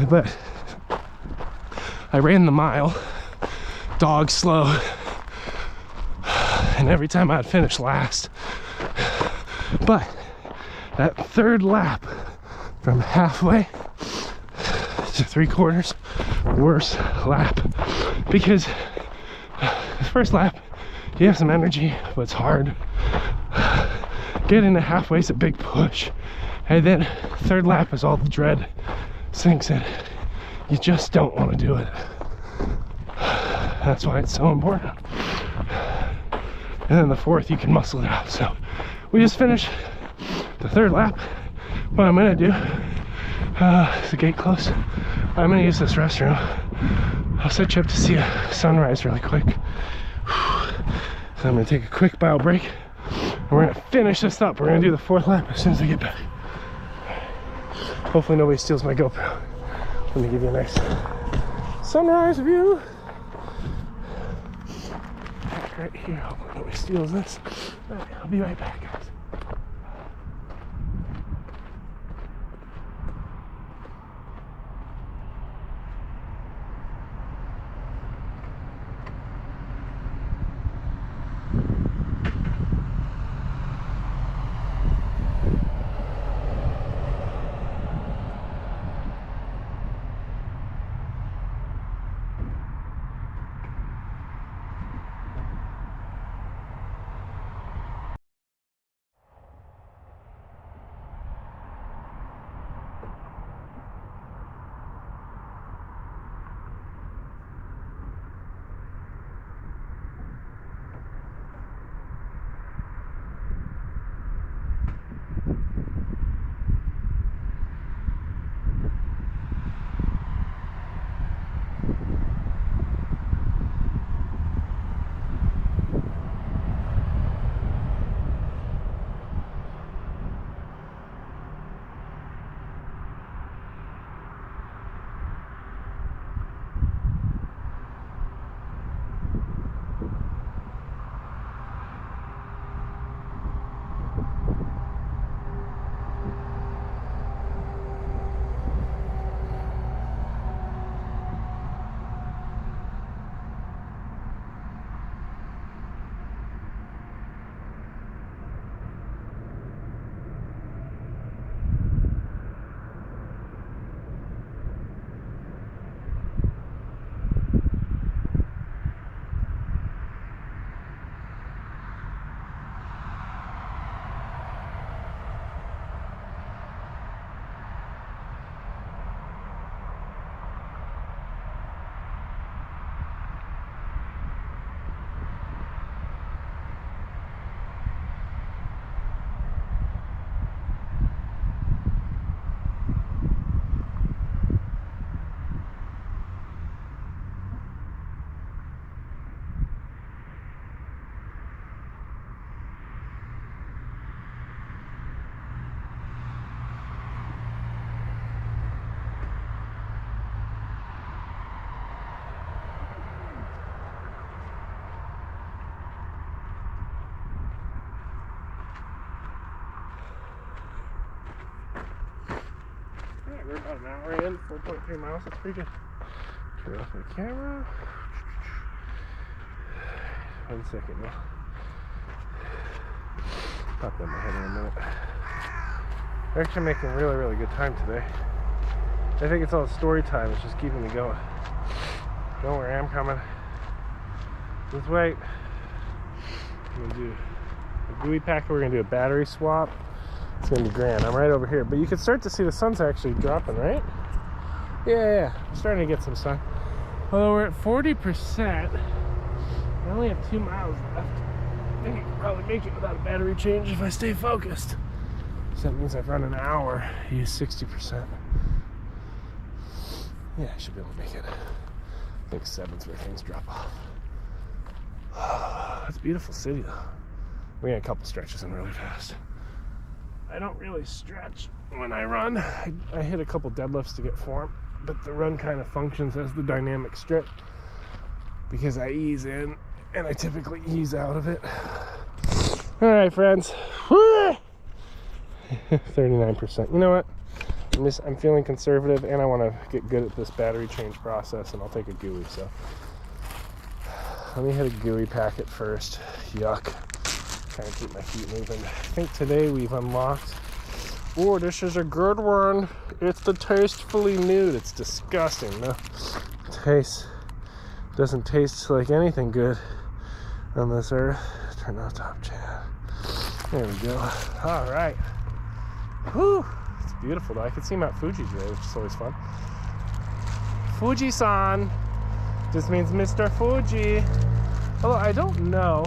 But I ran the mile, dog slow, and every time I'd finish last. But that third lap, from halfway to 3/4, worst lap, because the first lap you have some energy, but it's hard. Getting to halfway is a big push, and then third lap is all the dread sinks in. You just don't want to do it. That's why it's so important. And then the fourth, you can muscle it out. So we just finished the third lap. What I'm gonna do, is the gate close? I'm gonna use this restroom. I'll set you up to see a sunrise really quick. So I'm gonna take a quick bio break, and we're gonna finish this up. We're gonna do the fourth lap as soon as I get back. Hopefully nobody steals my GoPro. Let me give you a nice sunrise view. Right here, hopefully nobody steals this. All right, I'll be right back, guys. We're about an hour in, 4.3 miles. That's pretty good. Turn off my camera. 1 second now. Pop that in my head in a minute. We're actually making really, really good time today. I think it's all story time. It's just keeping me going. Don't worry, I'm coming. Just wait. I'm gonna do a gooey packet. We're gonna do a battery swap. It's gonna be grand. I'm right over here, but you can start to see the sun's actually dropping, right? Yeah. I'm starting to get some sun. Although we're at 40%, I only have 2 miles left. I think I can probably make it without a battery change if I stay focused. So that means I've run an hour, use 60%. Yeah, I should be able to make it. I think 7's where things drop off. It's a beautiful city though. We got a couple stretches in really fast. I don't really stretch when I run. I hit a couple deadlifts to get form, but the run kind of functions as the dynamic strip because I ease in and I typically ease out of it. All right, friends. 39%. You know what? I'm feeling conservative and I want to get good at this battery change process, and I'll take a gooey. So let me hit a gooey packet first. Yuck. Trying to keep my feet moving. I think today we've unlocked. Oh, this is a good one. It's the Tastefully Nude. It's disgusting. No, doesn't taste like anything good on this earth. Turn off top chat. There we go. All right. Whew. It's beautiful though. I can see Mount Fuji today, which is always fun. Fuji-san just means Mr. Fuji. Although I don't know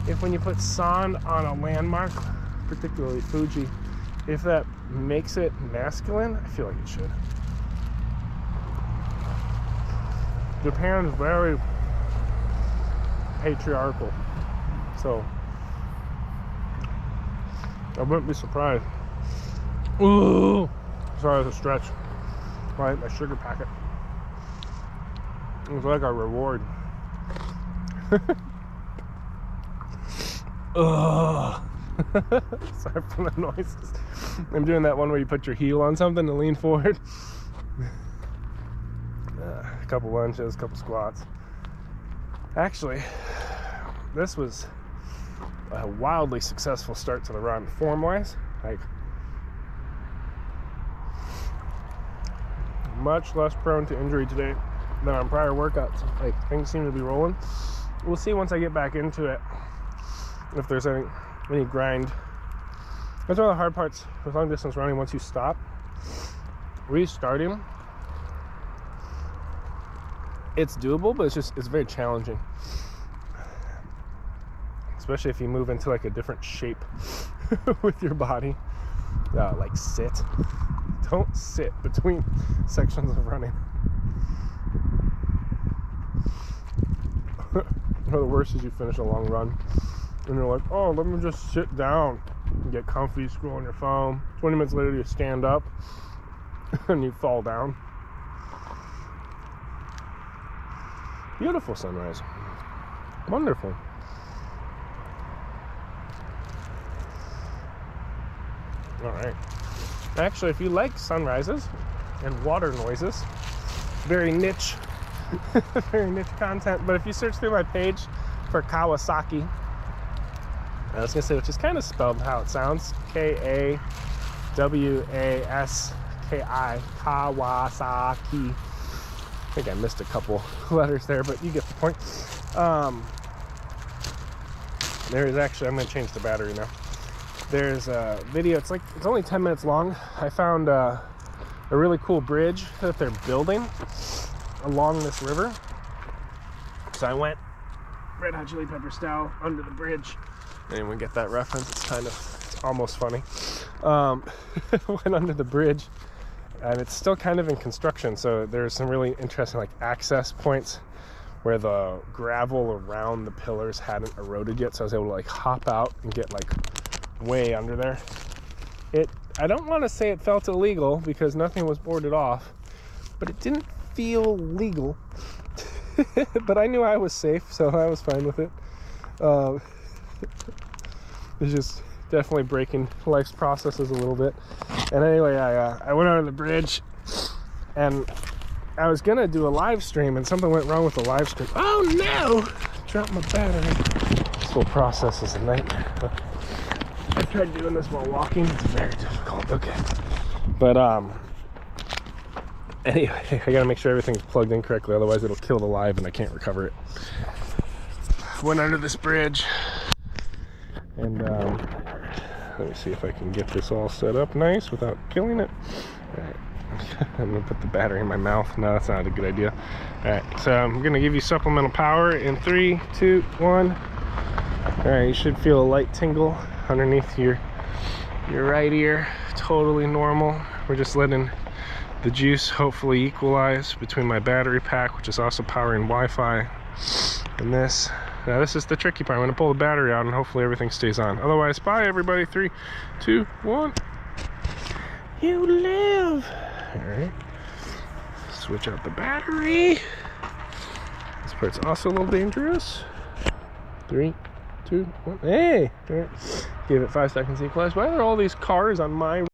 if when you put san on a landmark, particularly Fuji, if that makes it masculine. I feel like it should. Japan is very patriarchal, so I wouldn't be surprised. Ooh, sorry, it's a stretch. Right, my sugar packet. It's like a reward. Ugh. Sorry for the noises. I'm doing that one where you put your heel on something to lean forward. A couple lunges, a couple squats. Actually, this was a wildly successful start to the run, form-wise. Like, much less prone to injury today than on prior workouts. Like, things seem to be rolling. We'll see once I get back into it if there's any grind. That's one of the hard parts with long distance running. Once you stop, restarting, it's doable, but it's very challenging, especially if you move into like a different shape with your body. Like sit. Don't sit between sections of running. One of the worst is you finish a long run and you're like, oh, let me just sit down and get comfy, scroll on your phone. 20 minutes later you stand up and you fall down. Beautiful sunrise. Wonderful. All right. Actually, if you like sunrises and water noises, very niche content. But if you search through my page for Kawasaki, I was gonna say, which is kind of spelled how it sounds, Kawaski, Kawasaki. I think I missed a couple letters there, but you get the point. There is actually, I'm gonna change the battery now. There's a video, it's only 10 minutes long. I found a really cool bridge that they're building along this river. So I went Red Hot Chili Pepper style under the bridge. Anyone get that reference? It's almost funny. Went under the bridge, and it's still kind of in construction. So there's some really interesting like access points where the gravel around the pillars hadn't eroded yet. So I was able to like hop out and get like way under there. I don't want to say it felt illegal because nothing was boarded off, but it didn't feel legal. But I knew I was safe, so I was fine with it. It's just definitely breaking life's processes a little bit. And anyway, I went under the bridge, and I was gonna do a live stream, and something went wrong with the live stream. Oh no! Dropped my battery. This whole process is a nightmare. I tried doing this while walking. It's very difficult. Okay, but anyway, I gotta make sure everything's plugged in correctly, otherwise it'll kill the live and I can't recover it. Went under this bridge, and let me see if I can get this all set up nice without killing it. All right. I'm gonna put the battery in my mouth. No, that's not a good idea. All right, so I'm gonna give you supplemental power in 3, 2, 1. All right, you should feel a light tingle underneath your right ear. Totally normal. We're just letting the juice hopefully equalize between my battery pack, which is also powering Wi-Fi, and this. Now this is the tricky part. I'm gonna pull the battery out and hopefully everything stays on. Otherwise, bye everybody. 3, 2, 1. You live. All right. Switch out the battery. This part's also a little dangerous. 3, 2, 1. Hey! All right. Give it 5 seconds to equalize. Why are there all these cars on my...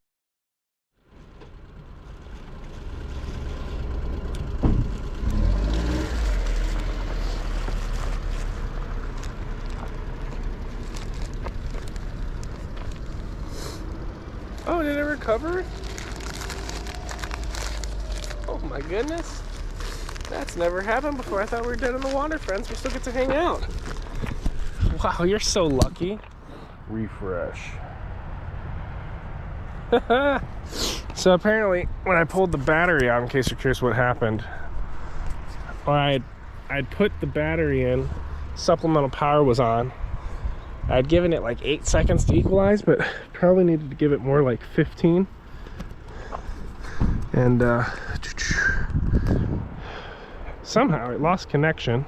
Oh, did it recover? Oh my goodness. That's never happened before. I thought we were dead in the water, friends. We still get to hang out. Wow, you're so lucky. Refresh. So apparently, when I pulled the battery out, in case you're curious what happened, I'd put the battery in, supplemental power was on. I'd given it like 8 seconds to equalize, but probably needed to give it more like 15. And somehow it lost connection,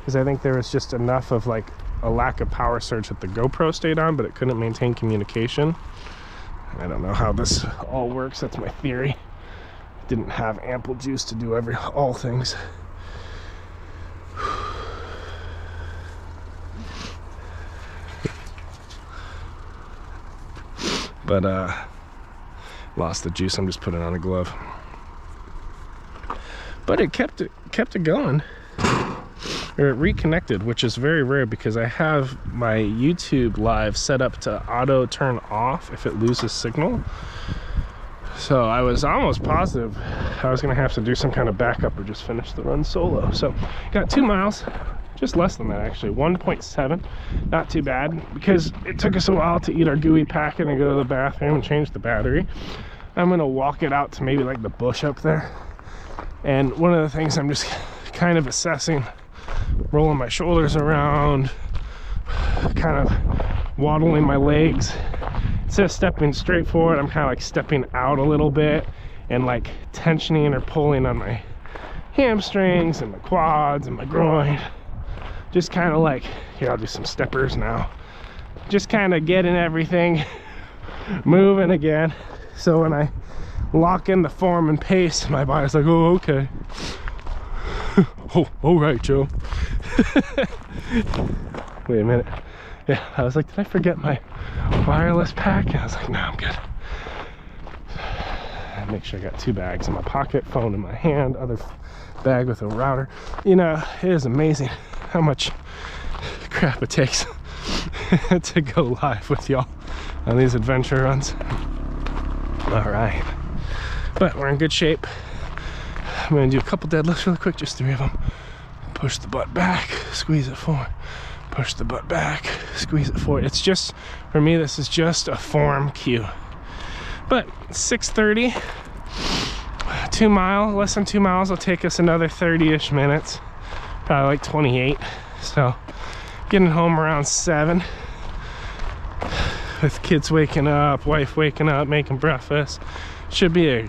because I think there was just enough of like a lack of power surge that the GoPro stayed on, but it couldn't maintain communication. I don't know how this all works. That's my theory. Didn't have ample juice to do all things. But lost the juice. I'm just putting on a glove. But it kept it going, or it reconnected, which is very rare because I have my YouTube live set up to auto turn off if it loses signal. So I was almost positive I was gonna have to do some kind of backup or just finish the run solo. So got 2 miles, just less than that actually, 1.7, not too bad, because it took us a while to eat our gooey packet and go to the bathroom and change the battery. I'm gonna walk it out to maybe like the bush up there. And one of the things I'm just kind of assessing, rolling my shoulders around, kind of waddling my legs. Instead of stepping straight forward, I'm kind of like stepping out a little bit and like tensioning or pulling on my hamstrings and my quads and my groin. Just kind of like, here, I'll do some steppers now. Just kind of getting everything moving again. So when I lock in the form and pace, my body's like, oh, okay. Oh, all right, Joe. Wait a minute. Yeah, I was like, did I forget my wireless pack? And I was like, no, I'm good. I make sure I got 2 bags in my pocket, phone in my hand, other bag with a router. You know, it is amazing how much crap it takes to go live with y'all on these adventure runs. All right, but we're in good shape. I'm gonna do a couple deadlifts really quick, just 3 of them. Push the butt back, squeeze it forward. Push the butt back, squeeze it forward. It's just, for me, this is just a form cue. But 6:30, 2 miles, less than 2 miles will take us another 30-ish minutes, probably like 28. So getting home around 7 with kids waking up, wife waking up, making breakfast. Should be a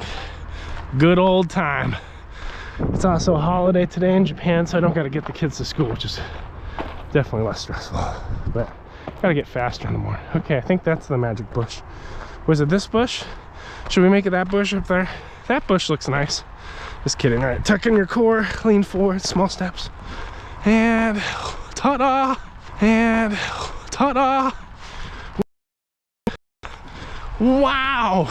good old time. It's also a holiday today in Japan, so I don't got to get the kids to school, which is definitely less stressful, but gotta get faster in the morning. Okay, I think that's the magic bush. Was it this bush? Should we make it that bush up there? That bush looks nice. Just kidding. All right, tuck in your core, lean forward, small steps, and ta-da, and ta-da. Wow.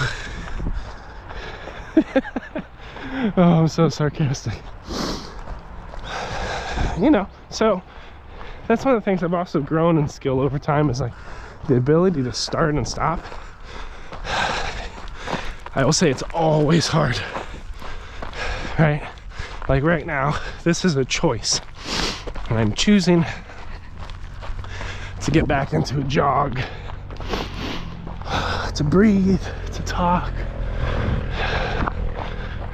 Oh, I'm so sarcastic. You know, so that's one of the things I've also grown in skill over time, is like the ability to start and stop. I will say it's always hard, right? Like right now, this is a choice, and I'm choosing to get back into a jog, to breathe, to talk,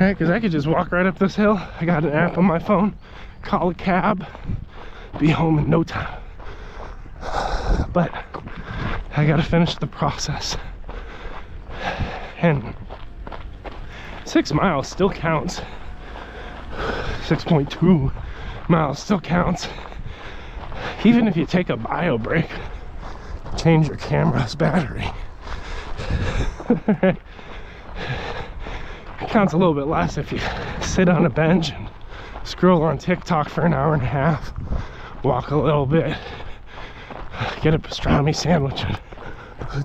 right? Because I could just walk right up this hill. I got an app on my phone, call a cab, be home in no time. But I gotta finish the process, and 6 miles still counts. 6.2 miles still counts. Even if you take a bio break, change your camera's battery, it counts a little bit less if you sit on a bench and scroll on TikTok for an hour and a half, walk a little bit, get a pastrami sandwich and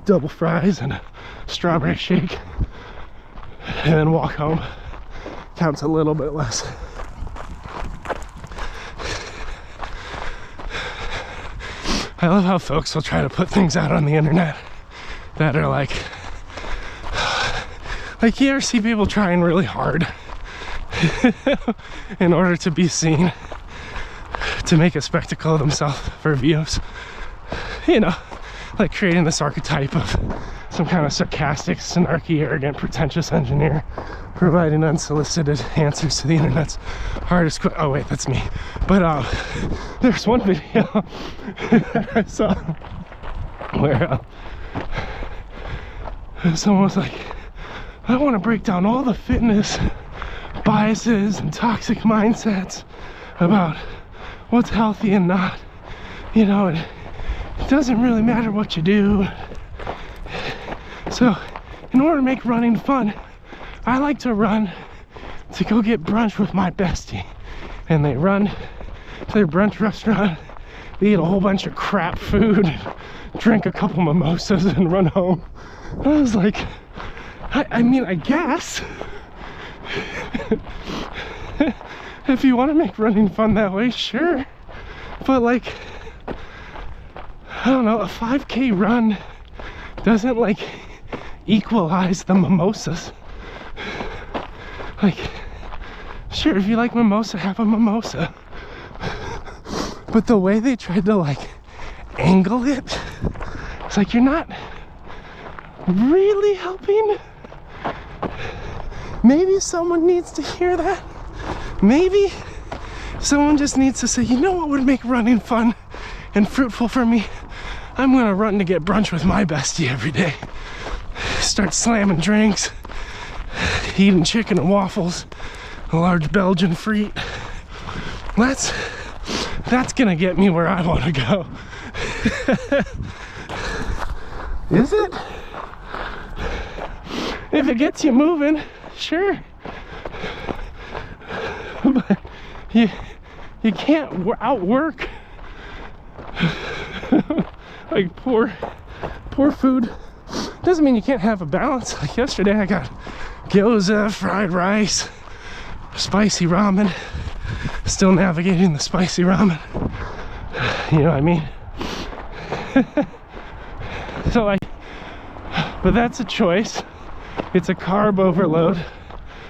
double fries and a strawberry shake, and then walk home. Counts a little bit less. I love how folks will try to put things out on the internet that are like you ever see people trying really hard in order to be seen, to make a spectacle of themselves for views, you know, like creating this archetype of some kind of sarcastic, snarky, arrogant, pretentious engineer providing unsolicited answers to the internet's hardest questions. Oh wait, that's me. But there's one video I saw where someone was like, I want to break down all the fitness biases and toxic mindsets about what's healthy and not. You know, it doesn't really matter what you do. So, in order to make running fun, I like to run to go get brunch with my bestie. And they run to their brunch restaurant, they eat a whole bunch of crap food, drink a couple mimosas, and run home. I was like, I mean, I guess if you want to make running fun that way, sure. But like, I don't know, a 5K run doesn't like equalize the mimosas. Like, sure, if you like mimosa, have a mimosa. But the way they tried to like angle it, it's like you're not really helping. Maybe someone needs to hear that. Maybe someone just needs to say, you know what would make running fun and fruitful for me? I'm gonna run to get brunch with my bestie every day. Start slamming drinks, eating chicken and waffles, a large Belgian frite. That's gonna get me where I want to go. Is it? If it gets you moving, sure. But you can't outwork like poor food. Doesn't mean you can't have a balance. Like yesterday I got gyoza, fried rice, spicy ramen. Still navigating the spicy ramen. You know what I mean? So but that's a choice. It's a carb overload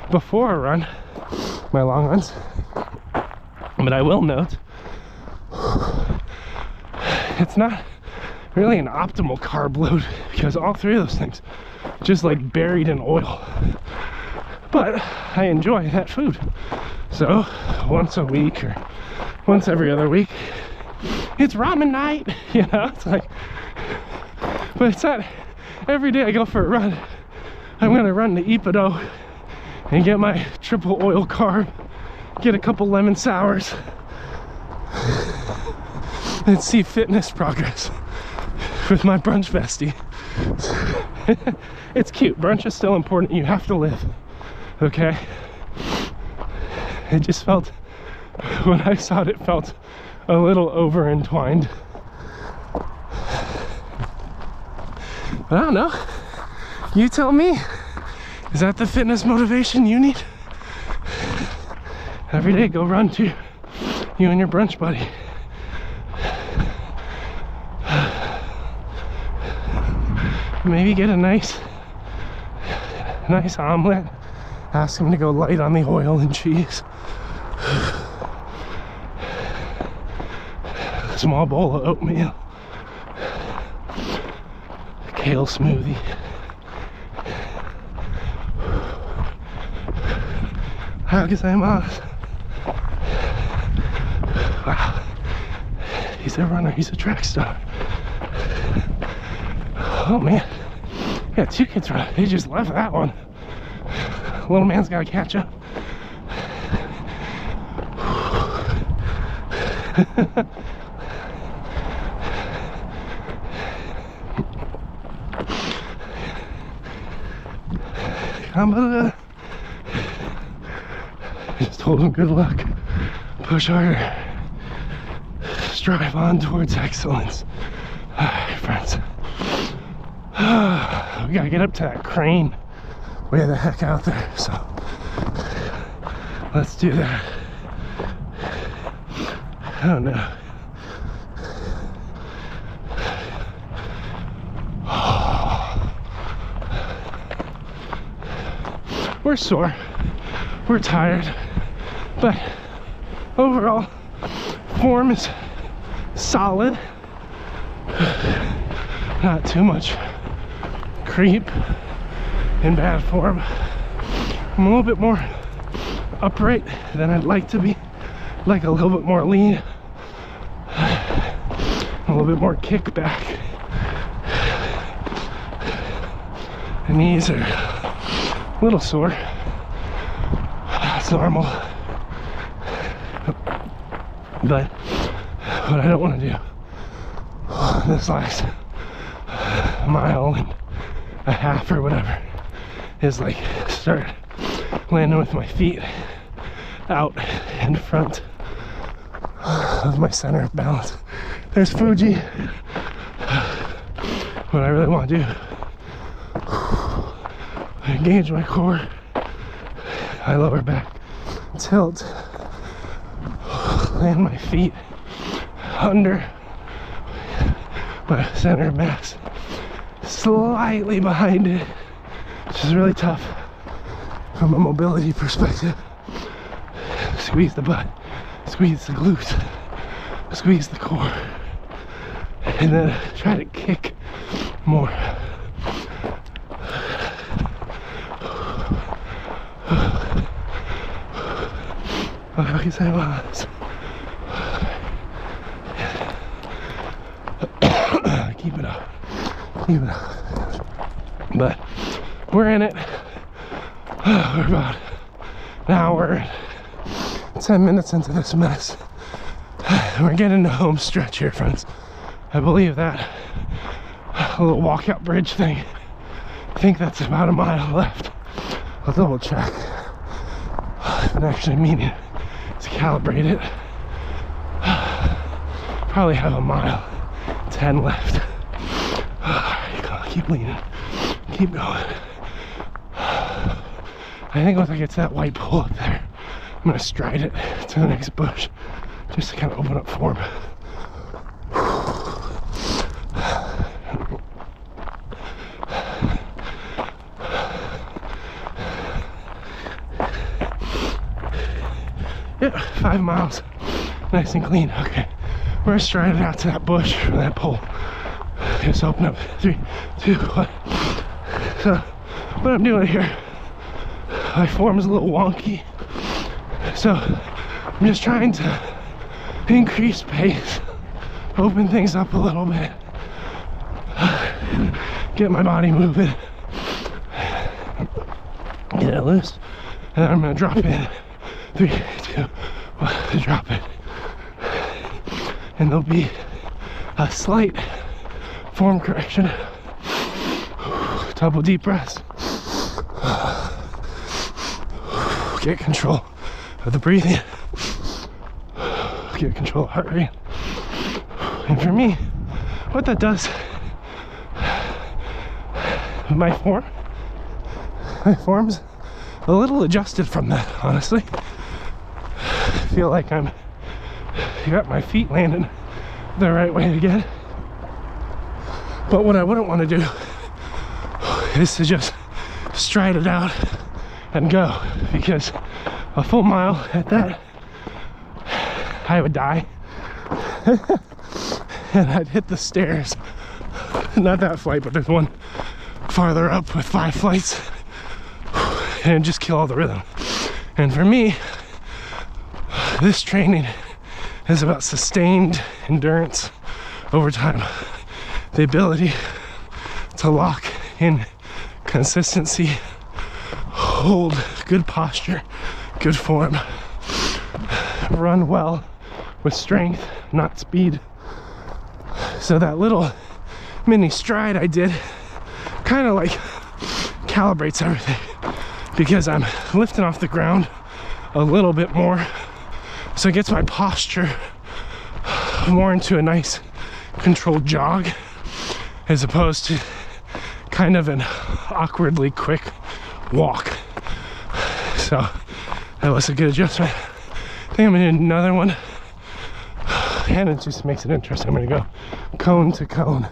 before a run, my long runs. But I will note, it's not really an optimal carb load because all three of those things just like buried in oil. But I enjoy that food. So once a week or once every other week, it's ramen night, you know? It's like, but it's not every day I go for a run. I'm gonna run to Ipado and get my triple oil carb, get a couple lemon sours, and see fitness progress with my brunch bestie. It's cute. Brunch is still important. You have to live, okay? It just felt, when I saw it, it felt a little over entwined. But I don't know. You tell me. Is that the fitness motivation you need? Every day, go run too. You and your brunch buddy. Maybe get a nice omelet. Ask him to go light on the oil and cheese. A small bowl of oatmeal. Kale smoothie. Gozaimasu. Wow. He's a runner, he's a track star. Oh man. Yeah, 2 kids running. They just left that one. Little man's gotta catch up. Just told him good luck. Push harder. Strive on towards excellence. Alright, friends. We gotta get up to that crane way the heck out there, so let's do that. Oh no. We're sore, we're tired, but overall form is solid. Not too much creep in bad form. I'm a little bit more upright than I'd like to be, like a little bit more lean, a little bit more kickback. The knees are a little sore. That's normal. But what I don't want to do this last mile and a half or whatever is like start landing with my feet out in front of my center of balance. There's Fuji. What I really want to do, engage my core, my lower back, tilt, land my feet under my center of mass, slightly behind it, which is really tough from a mobility perspective. Squeeze the butt, squeeze the glutes, squeeze the core, and then try to kick more. Keep it up. Keep it up. But we're in it. We're about an hour and 10 minutes into this mess. We're getting the home stretch here, friends. I believe that. A little walkout bridge thing. I think that's about a mile left. I'll double check. I've been actually meaning to calibrate it. Probably have a mile 10 left. Keep leaning, keep going. I think once I get to that white pole up there, I'm gonna stride it to the next bush just to kind of open up form. Yep, 5 miles, nice and clean. Okay, we're gonna stride it out to that bush or that pole. Just open up. 3, 2, 1. So, what I'm doing here, my form is a little wonky. So, I'm just trying to increase pace, open things up a little bit, get my body moving, get it loose, and then I'm gonna drop in. 3, 2, 1, drop it. And there'll be a slight form correction. Double deep breaths. Get control of the breathing. Get control of heart rate. And for me, what that does with my form my form's a little adjusted from that, honestly. I feel like I got my feet landed the right way again. But what I wouldn't want to do is to just stride it out and go, because a full mile at that, I would die. And I'd hit the stairs. Not that flight, but there's one farther up with 5 flights, and just kill all the rhythm. And for me, this training is about sustained endurance over time. The ability to lock in consistency, hold good posture, good form, run well with strength, not speed. So that little mini stride I did kind of like calibrates everything, because I'm lifting off the ground a little bit more, so it gets my posture more into a nice controlled jog, as opposed to kind of an awkwardly quick walk. So that was a good adjustment. I think I'm gonna do another one, and it just makes it interesting. I'm gonna go cone to cone.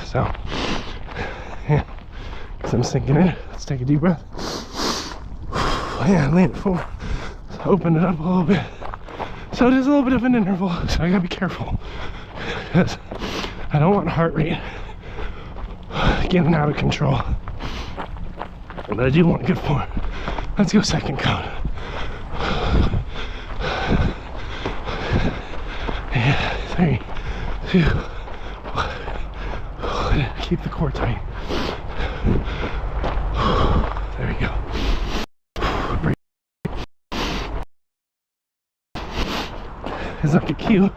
So yeah, because I'm sinking in. Let's take a deep breath. Yeah, lean it forward. Open it up a little bit. So it is a little bit of an interval, so I gotta be careful, because I don't want heart rate getting out of control. But I do want good form. Let's go second cone. Yeah, 3, 2, 1. Keep the core tight. There we go. Break. It's like a cue.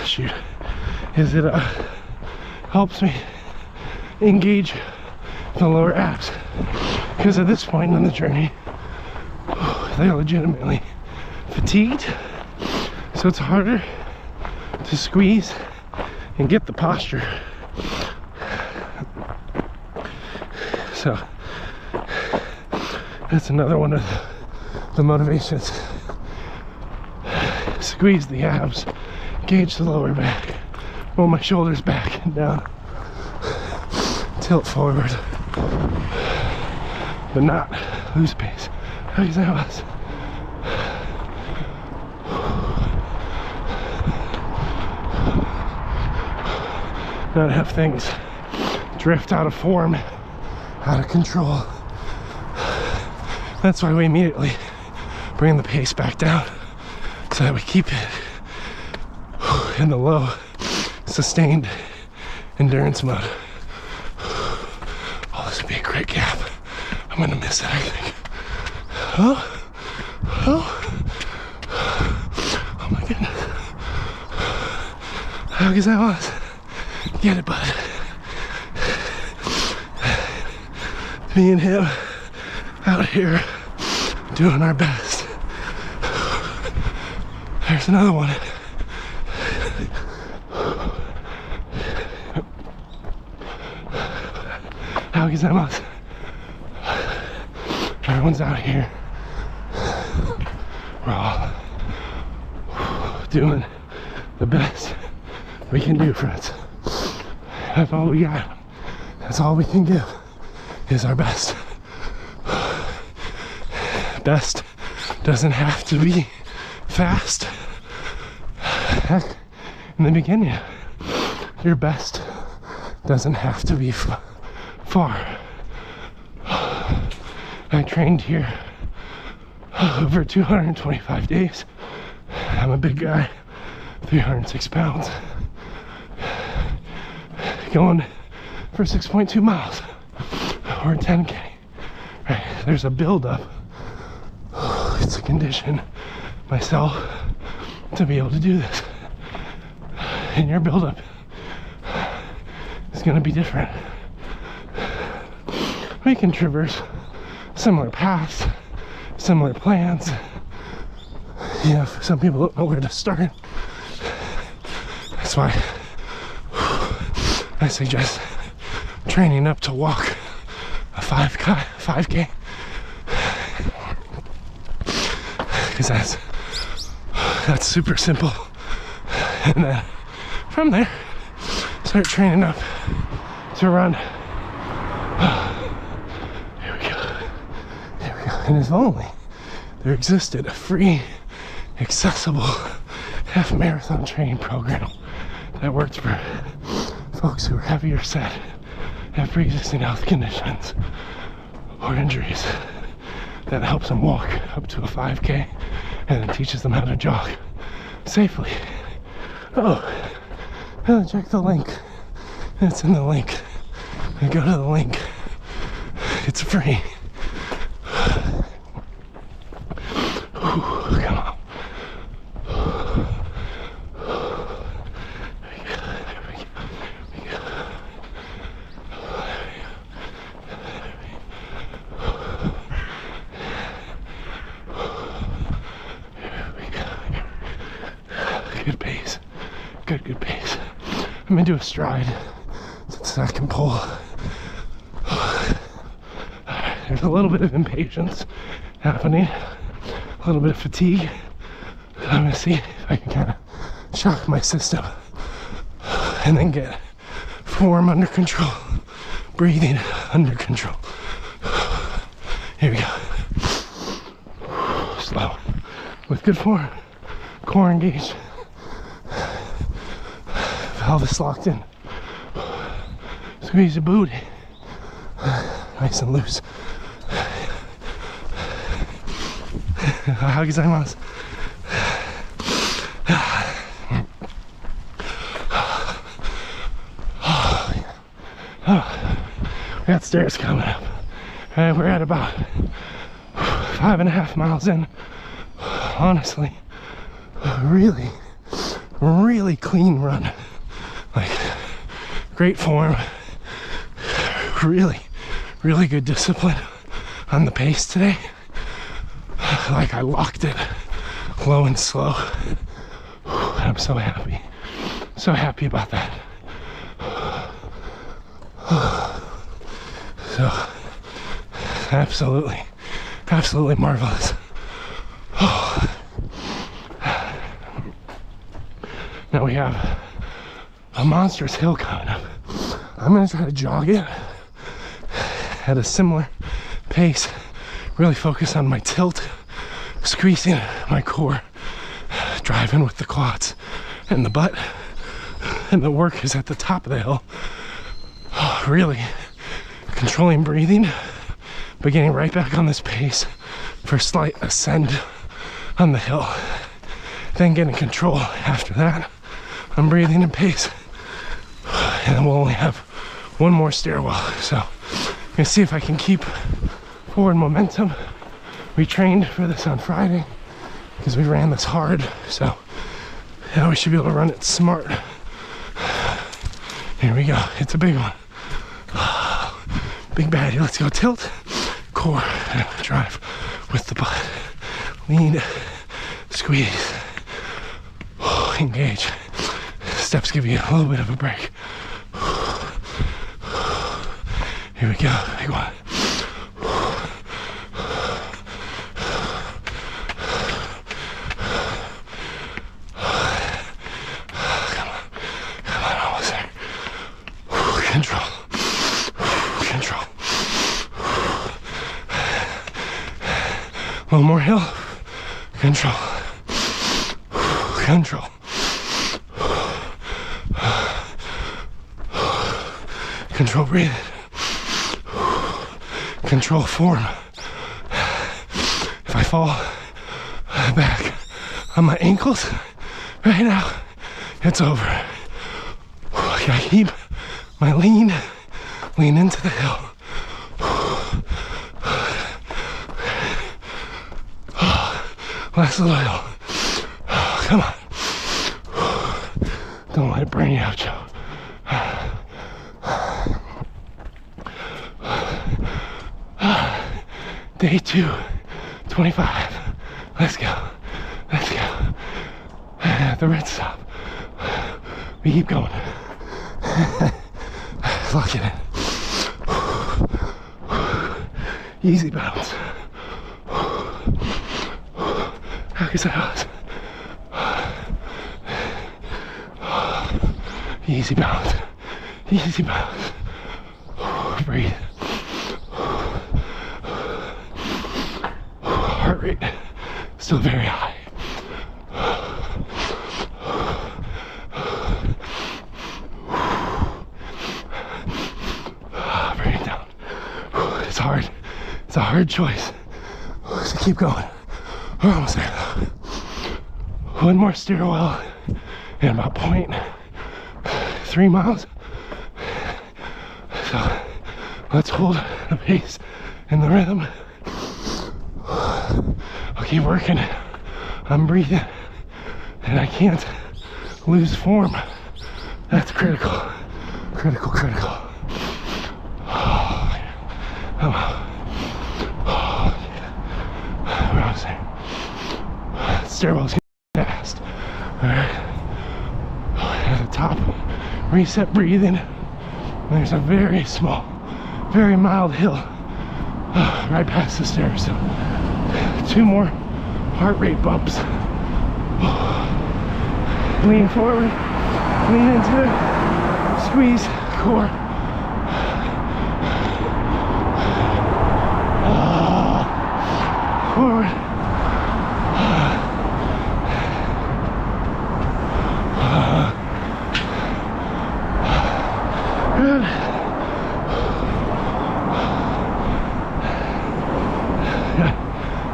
Shoot. Is it helps me engage the lower abs, because at this point in the journey they're legitimately fatigued, so it's harder to squeeze and get the posture. So that's another one of the motivations. Squeeze the abs, engage the lower back, roll my shoulders back and down, tilt forward, but not lose pace. How is that was? Not have things drift out of form, out of control. That's why we immediately bring the pace back down, so that we keep it in the low, sustained endurance mode. Oh, this would be a great gap. I'm gonna miss it, I think. Oh, my goodness. How good that was? Get it, bud. Me and him out here doing our best. There's another one. How good that was? Everyone's out here. We're all doing the best we can do, friends. That's all we got. That's all we can give, is our best. Best doesn't have to be fast. Heck, in the beginning, your best doesn't have to be far. I trained here over 225 days. I'm a big guy, 306 pounds. Going for 6.2 miles or 10K. Right, there's a buildup. It's a condition myself to be able to do this. And your buildup is going to be different. We can traverse similar paths, similar plans. You know, some people don't know where to start. That's why I suggest training up to walk a 5K. Because that's super simple. And then from there, start training up to run. Here we go. Here we go. And if only there existed a free, accessible half marathon training program that worked for folks who are heavier set, have pre-existing health conditions or injuries, that helps them walk up to a 5K and then teaches them how to jog safely. Oh, check the link. It's in the link. Go to the link. It's free. Ooh, come on. Good pace. Good pace. I'm into a stride since I can pull. There's a little bit of impatience happening, a little bit of fatigue. I'm gonna see if I can kind of shock my system and then get form under control, breathing under control. Here we go. Slow, with good form, core engaged, pelvis locked in. Squeeze the booty, nice and loose. Hagazaimasu. We got stairs coming up. And we're at about 5.5 miles in. Honestly, really clean run. Like, great form. Really good discipline on the pace today. Like, I locked it low and slow. I'm so happy. So happy about that. So, absolutely marvelous. Now we have a monstrous hill coming up. I'm gonna try to jog it at a similar pace. Really focus on my tilt, squeezing my core, driving with the quads and the butt. And the work is at the top of the hill. Really controlling breathing, but getting right back on this pace for a slight ascend on the hill. Then getting control after that. I'm breathing in pace. And then we'll only have one more stairwell. So I'm gonna see if I can keep forward momentum. We trained for this on Friday because we ran this hard. So yeah, we should be able to run it smart. Here we go. It's a big one. Big baddie. Let's go. Tilt, core, and drive with the butt. Lean, squeeze, engage. Steps give you a little bit of a break. Here we go. Big one. Come on, almost there. Control. One more hill. Control. Control breathing. Control form. If I fall back on my ankles right now, it's over. I gotta keep my lean into the hill. Last little hill. Come on. Don't let it burn you out, Joe. Day 2, 25. Let's go. At the red stop. We keep going. Lock it in. Easy bounce. How can I Easy bounce. Easy bounce. Breathe. Heart rate still very high. Bring it down. It's hard. It's a hard choice. So keep going. We're almost there. One more stairwell in about 0.3 miles. So let's hold the pace and the rhythm. I'll keep working. I'm breathing. And I can't lose form. That's critical. Critical, critical. Come on. Where was I? Stairwell's getting fast. Alright. At the top, reset breathing. There's a very small, very mild hill right past the stairs. So 2 more heart rate bumps. Lean forward, lean into it, squeeze core. Forward. Good.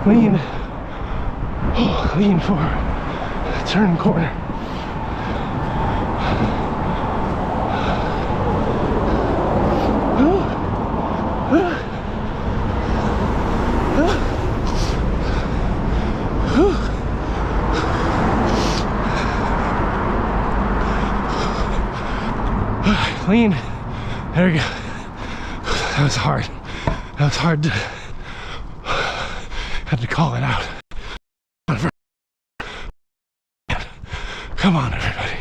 Lean. Lean forward. Turn corner. Lean. There we go. That was hard. That was hard to... had to call it out. Come on, everybody.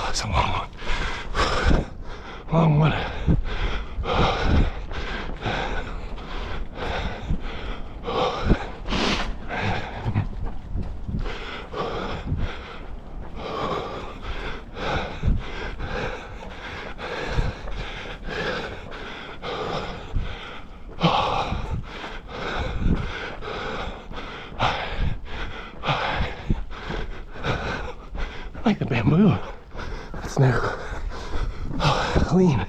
It's a long one. Long one. I like the bamboo. That's new. Oh, lean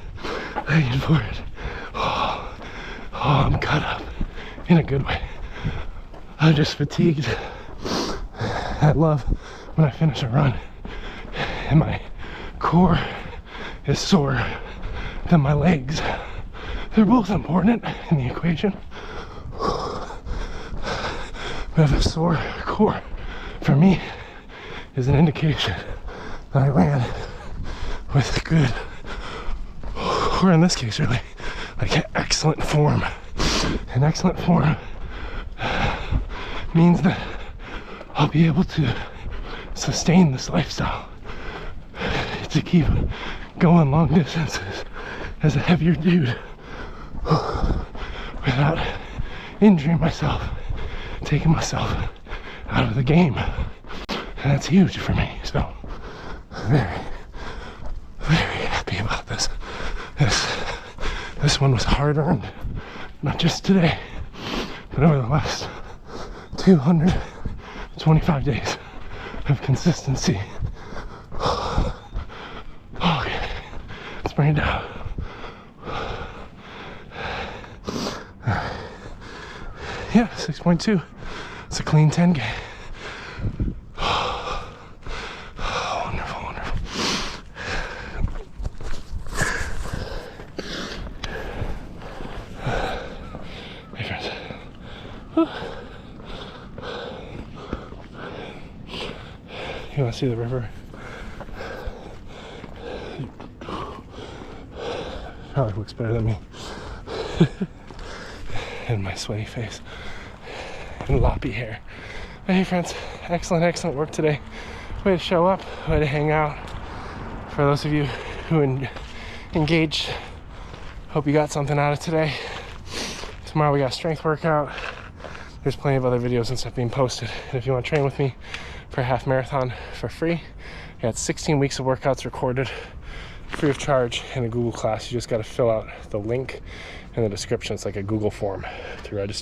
forward. Oh, I'm cut up in a good way. I'm just fatigued. I love when I finish a run and my core is sore than my legs. They're both important in the equation. But a sore core for me is an indication that I ran with good, or in this case really, like excellent form. And excellent form means that I'll be able to sustain this lifestyle, to keep going long distances as a heavier dude without injuring myself, taking myself out of the game. And that's huge for me, so very, very happy about this. This one was hard earned, not just today, but over the last 225 days of consistency. Okay, let's bring it down. Yeah, 6.2. It's a clean 10K. You want to see the river? Probably looks better than me. And my sweaty face. And loppy hair. But hey friends, excellent work today. Way to show up, way to hang out. For those of you who engaged. Hope you got something out of today. Tomorrow we got a strength workout. There's plenty of other videos and stuff being posted. And if you want to train with me for a half marathon for free, I got 16 weeks of workouts recorded, free of charge, in a Google class. You just got to fill out the link in the description. It's like a Google form to register.